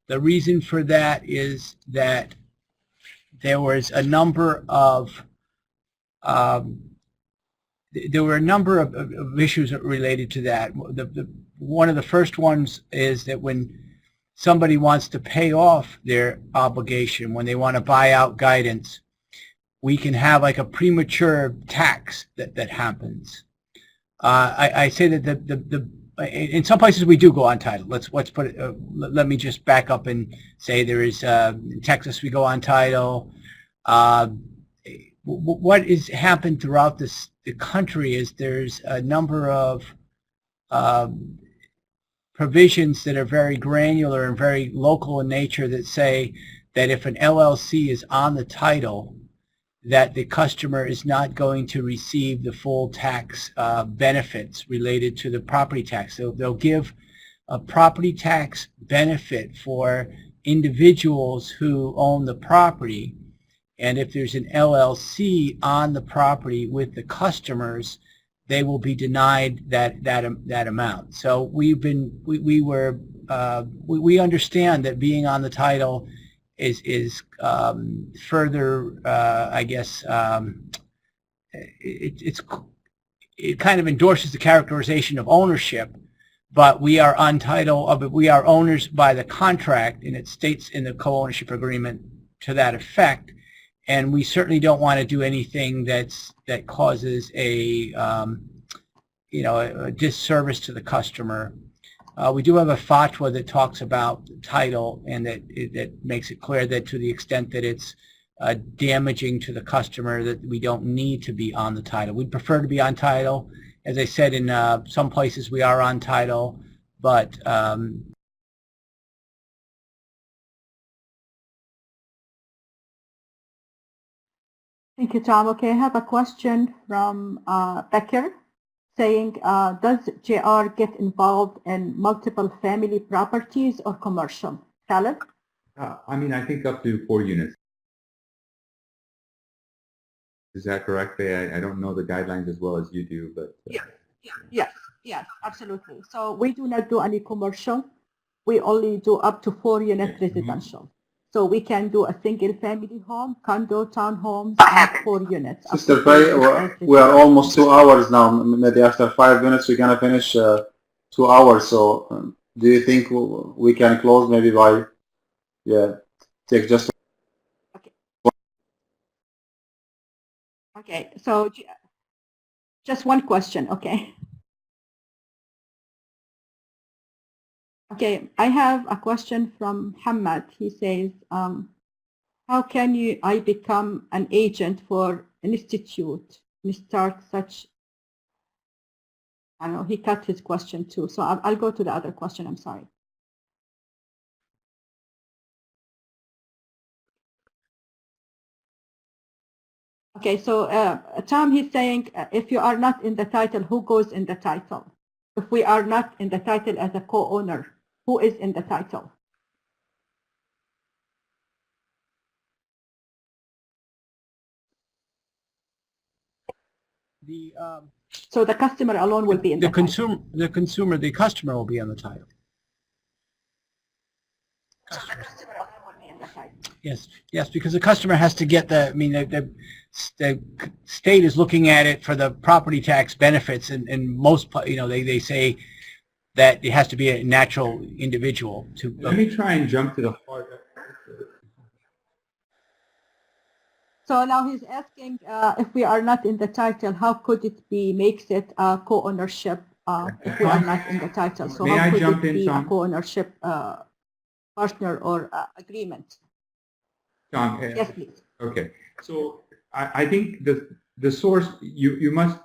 reason for that is that there was a number of issues related to that. One of the first ones is that when somebody wants to pay off their obligation, when they want to buy out guidance, we can have like a premature tax that happens. I say that in some places we do go on title. Let's put it. Let me just back up and say there is in Texas we go on title. What has happened throughout the country is there's a number of provisions that are very granular and very local in nature that say that if an LLC is on the title, that the customer is not going to receive the full tax benefits related to the property tax. So they'll give a property tax benefit for individuals who own the property, and if there's an LLC on the property with the customers, they will be denied that amount. So we understand that being on the title is further, I guess, it kind of endorses the characterization of ownership, but we are on title, but we are owners by the contract, and it states in the co-ownership agreement to that effect. And we certainly don't want to do anything that causes a disservice to the customer. We do have a fatwa that talks about title, and that makes it clear that to the extent that it's damaging to the customer, that we don't need to be on the title. We'd prefer to be on title. As I said, in some places we are on title, but Thank you, Tom. Okay, I have a question from Becker saying, does JR get involved in multiple family properties or commercial? Khaled? I mean, I think up to 4 units. Is that correct, Faye? I don't know the guidelines as well as you do, but... Yes, absolutely. So we do not do any commercial. We only do up to 4 unit residential. So we can do a single family home, condo, townhomes, and 4 units. Sister Faye, we are almost 2 hours now. Maybe after 5 minutes we're gonna finish 2 hours. So do you think we can close maybe by take just? Okay. So just one question. Okay. Okay, I have a question from Hamad. He says, how can I become an agent for an institute and start such? I don't know, he cut his question too. So I'll go to the other question, I'm sorry. Okay, so Tom, he's saying, if you are not in the title, who goes in the title? If we are not in the title as a co-owner, who is in the title? So the customer alone will be in the title. The customer will be on the title. So the customer alone will be in the title. Yes, because the customer has to get the state is looking at it for the property tax benefits, and most, they say that it has to be a natural individual to. Let me try and jump to the heart. So now he's asking if we are not in the title, how could it be makes it a co-ownership if we are not in the title? So May how I could jump it in, be a Tom? co-ownership partner or agreement? Tom, Yes, please. okay. So I think the source you must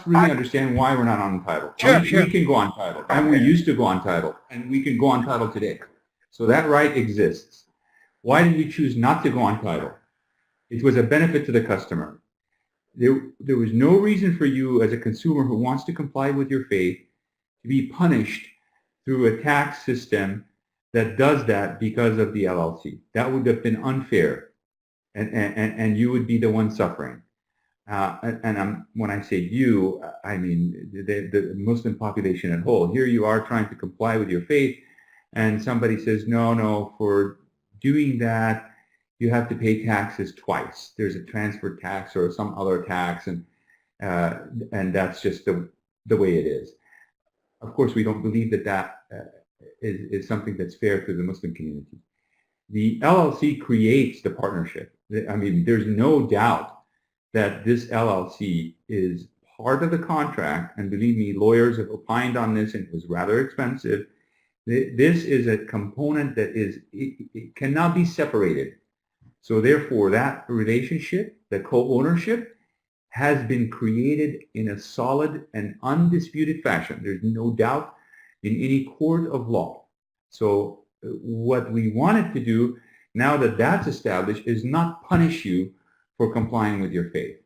really understand why we're not on the title. Sure. We can go on title, and we used to go on title, and we can go on title today. So that right exists. Why did we choose not to go on title? It was a benefit to the customer. There was no reason for you as a consumer who wants to comply with your faith to be punished through a tax system that does that because of the LLC. That would have been unfair, and you would be the one suffering. When I say you, I mean the Muslim population at whole. Here you are trying to comply with your faith, and somebody says, no, for doing that, you have to pay taxes twice. There's a transfer tax or some other tax, and that's just the way it is. Of course, we don't believe that is something that's fair to the Muslim community. The LLC creates the partnership. I mean, there's no doubt that this LLC is part of the contract, and believe me, lawyers have opined on this, and it was rather expensive. This is a component that it cannot be separated. So therefore, that relationship, the co-ownership, has been created in a solid and undisputed fashion. There's no doubt in any court of law. So what we wanted to do, now that that's established, is not punish you for complying with your faith.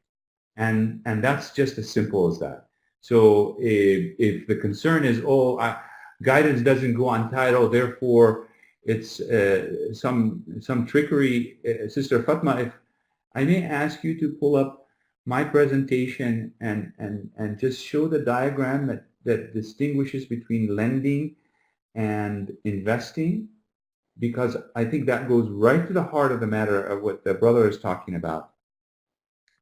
And that's just as simple as that. So if the concern is, guidance doesn't go on title, therefore it's some trickery, Sister Fatma, if I may ask you to pull up my presentation and just show the diagram that distinguishes between lending and investing, because I think that goes right to the heart of the matter of what the brother is talking about.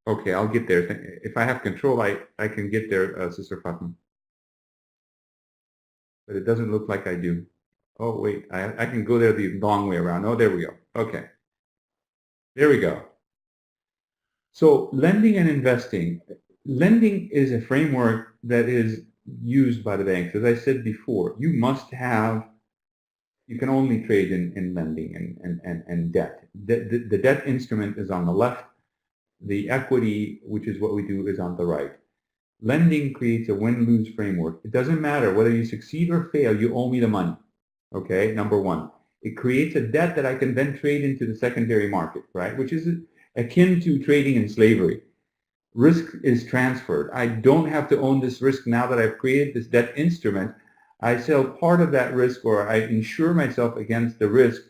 Okay, I'll get there. If I have control, I can get there, Sister Fatma. But it doesn't look like I do. Oh, wait, I can go there the long way around. Oh, there we go. Okay. There we go. So lending and investing. Lending is a framework that is used by the banks. As I said before, you can only trade in lending and debt. The debt instrument is on the left. The equity, which is what we do, is on the right. Lending creates a win-lose framework. It doesn't matter whether you succeed or fail, you owe me the money. Okay, number one. It creates a debt that I can then trade into the secondary market, right? Which is akin to trading in slavery. Risk is transferred. I don't have to own this risk now that I've created this debt instrument. I sell part of that risk, or I insure myself against the risk.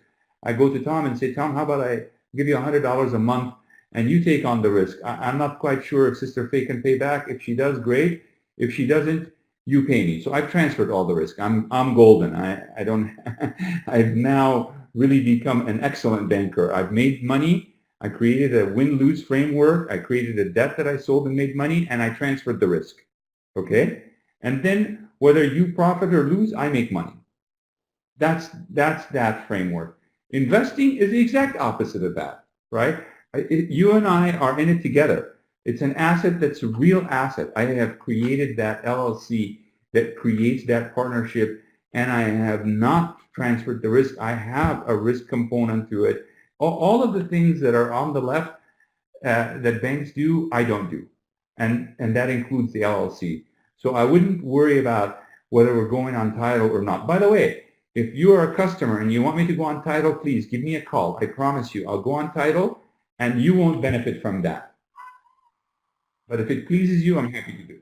I go to Tom and say, Tom, how about I give you $100 a month and you take on the risk? I'm not quite sure if Sister Faye can pay back. If she does, great. If she doesn't, you pay me. So I've transferred all the risk. I'm golden. I've now really become an excellent banker. I've made money. I created a win-lose framework. I created a debt that I sold and made money, and I transferred the risk. Okay? And then whether you profit or lose, I make money. That's that framework. Investing is the exact opposite of that, right? You and I are in it together. It's an asset that's a real asset. I have created that LLC that creates that partnership, and I have not transferred the risk. I have a risk component to it. All of the things that are on the left that banks do, I don't do. And that includes the LLC. So I wouldn't worry about whether we're going on title or not. By the way, if you are a customer and you want me to go on title, please give me a call. I promise you, I'll go on title and you won't benefit from that. But if it pleases you, I'm happy to do it.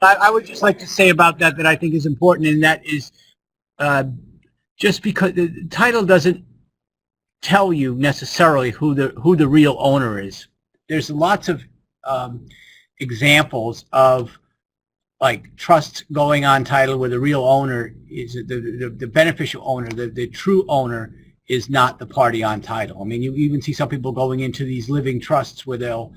I would just like to say about that I think is important, and that is just because the title doesn't tell you necessarily who the real owner is. There's lots of examples of like trusts going on title where the real owner is the beneficial owner, the true owner is not the party on title. I mean, you even see some people going into these living trusts where they'll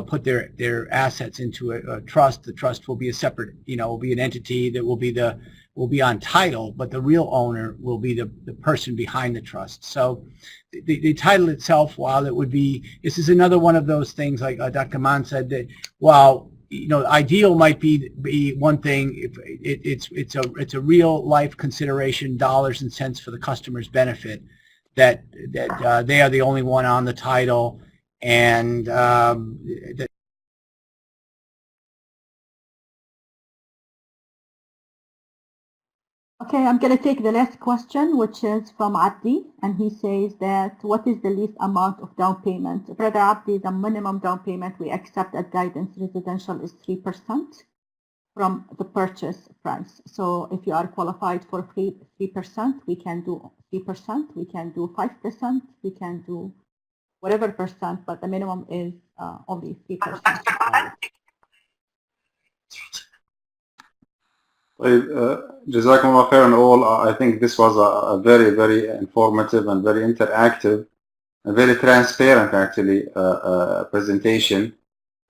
put their assets into a trust. The trust will be a separate, will be an entity that will be on title, but the real owner will be the person behind the trust. So the title itself, while it would be, this is another one of those things, like Dr. Mann said, that while ideal might be one thing, if it's a real life consideration, dollars and cents for the customer's benefit, that they are the only one on the title, and Okay, I'm going to take the last question, which is from Abdi, and he says that what is the least amount of down payment? Brother Abdi, the minimum down payment we accept at Guidance Residential is 3% from the purchase price. So if you are qualified for 3%, we can do 3%, we can do 5%, we can do whatever percent, but the minimum is only 3%. Jazakum Allah khairan all. I think this was a very, very informative and very interactive and very transparent actually presentation.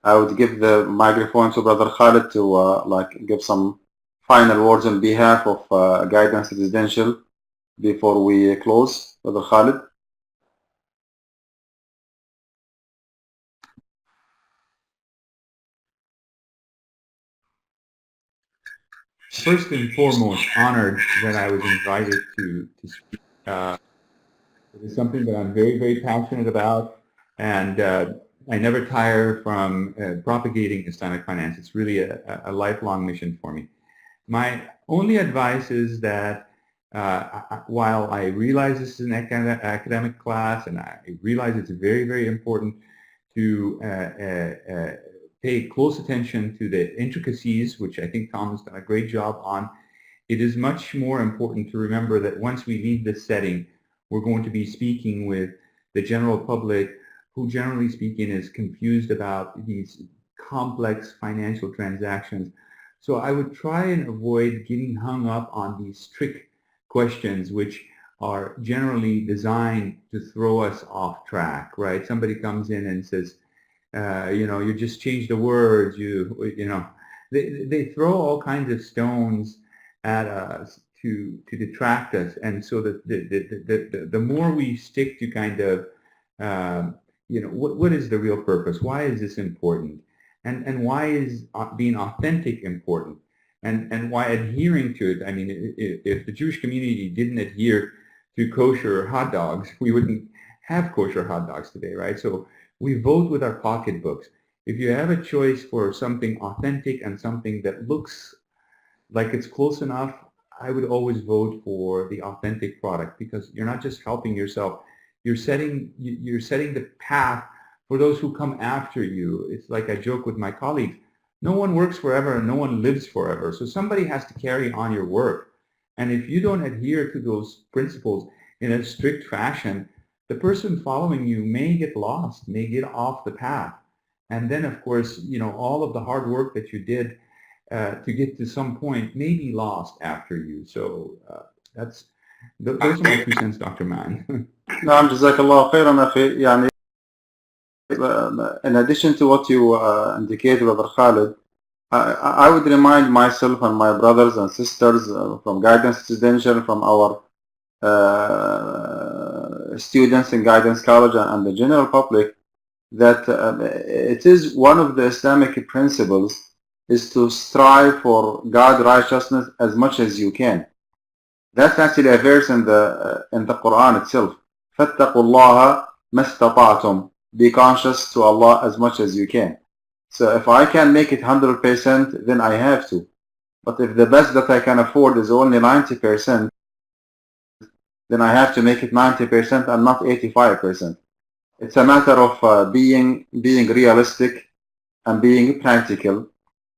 I would give the microphone to Brother Khalid to give some final words on behalf of Guidance Residential before we close. Brother Khalid. First and foremost, honored that I was invited to speak. It is something that I'm very, very passionate about, and I never tire from propagating Islamic finance. It's really a lifelong mission for me. My only advice is that while I realize this is an academic class, and I realize it's very, very important to pay close attention to the intricacies, which I think Tom has done a great job on, it is much more important to remember that once we leave this setting, we're going to be speaking with the general public, who generally speaking is confused about these complex financial transactions. So I would try and avoid getting hung up on these trick questions, which are generally designed to throw us off track, right? Somebody comes in and says, you just change the words, they throw all kinds of stones at us to detract us. And so the more we stick to kind of, what is the real purpose? Why is this important? And why is being authentic important? And why adhering to it? I mean, if the Jewish community didn't adhere to kosher hot dogs, we wouldn't have kosher hot dogs today, right? So we vote with our pocketbooks. If you have a choice for something authentic and something that looks like it's close enough, I would always vote for the authentic product, because you're not just helping yourself, you're setting the path for those who come after you. It's like I joke with my colleagues, no one works forever and no one lives forever. So somebody has to carry on your work. And if you don't adhere to those principles in a strict fashion, the person following you may get lost, may get off the path. And then, of course, all of the hard work that you did to get to some point may be lost after you. So those are my 2 cents, Dr. Mann. نعم جزاك الله خيرا أخي. يعني in addition to what you indicated, Brother Khalid, I would remind myself and my brothers and sisters from Guidance Residential, from our students in Guidance College and the general public, that it is one of the Islamic principles is to strive for God righteousness as much as you can. That's actually a verse in the Quran itself. فَاتَّقُوا اللَّهَ مَا اسْتَطَعْتُمْ. Be conscious to Allah as much as you can. So if I can make it 100%, then I have to. But if the best that I can afford is only 90%, then I have to make it 90% and not 85%. It's a matter of being realistic and being practical.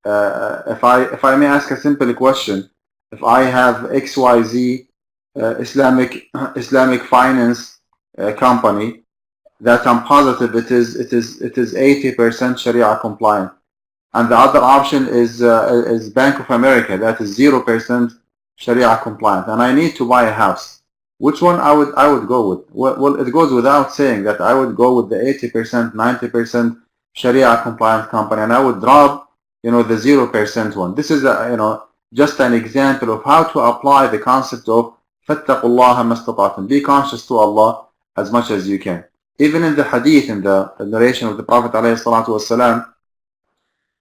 If I may ask a simple question, if I have XYZ Islamic finance company that I'm positive it is 80% Sharia compliant, and the other option is Bank of America that is 0% Sharia compliant, and I need to buy a house. Which one I would go with? Well, it goes without saying that I would go with the 80%, 90% Sharia compliant company, and I would drop, the 0% one. This is just an example of how to apply the concept of فَاتَّقُوا اللَّهَ مَا اسْتَطَعْتُمْ. Be conscious to Allah as much as you can. Even in the hadith, in the narration of the Prophet ﷺ,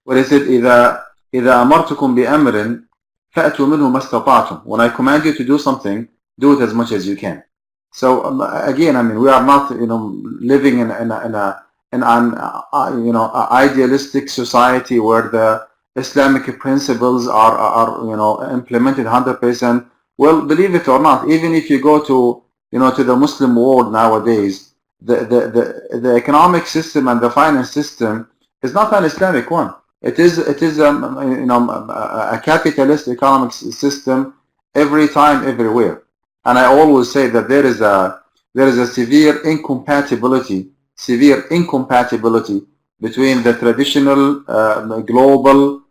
where he said, إِذَا أَمَرْتُكُمْ بِأَمْرٍ فَأْتُوا مِنْهُ مَا اسْتَطَعْتُمْ. When I command you to do something, do it as much as you can. So again, we are not, living in an idealistic society where the Islamic principles are implemented 100%. Well, believe it or not, even if you go to to the Muslim world nowadays, the economic system and the finance system is not an Islamic one. It is a capitalist economic system every time, everywhere. And I always say that there is a severe incompatibility between the traditional global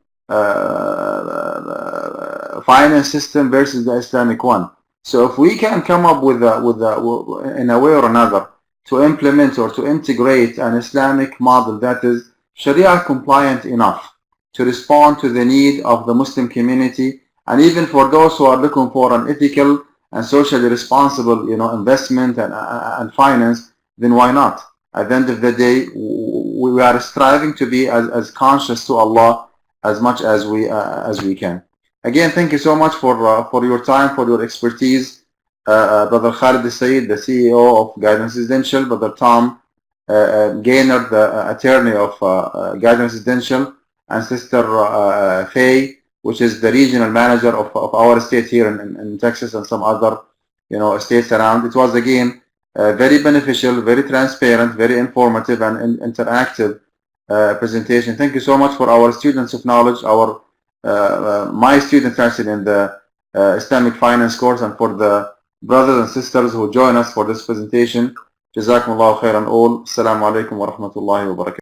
finance system versus the Islamic one. So if we can come up with in a way or another to implement or to integrate an Islamic model that is Sharia compliant enough to respond to the need of the Muslim community, and even for those who are looking for an ethical and socially responsible investment and finance, then why not? At the end of the day, we are striving to be as conscious to Allah as much as we can. Again, thank you so much for your time, for your expertise. Brother Khalid Saeed, the CEO of Guidance Residential, Brother Tom Gaynor, the attorney of Guidance Residential, and Sister Faye, which is the regional manager of our state here in Texas and some other states around. It was again very beneficial, very transparent, very informative and interactive presentation. Thank you so much for our students of knowledge, my students actually in the Islamic finance course, and for the brothers and sisters who join us for this presentation. Jazakumullahu khairan all. Assalamu alaikum wa rahmatullahi wa barakatuh.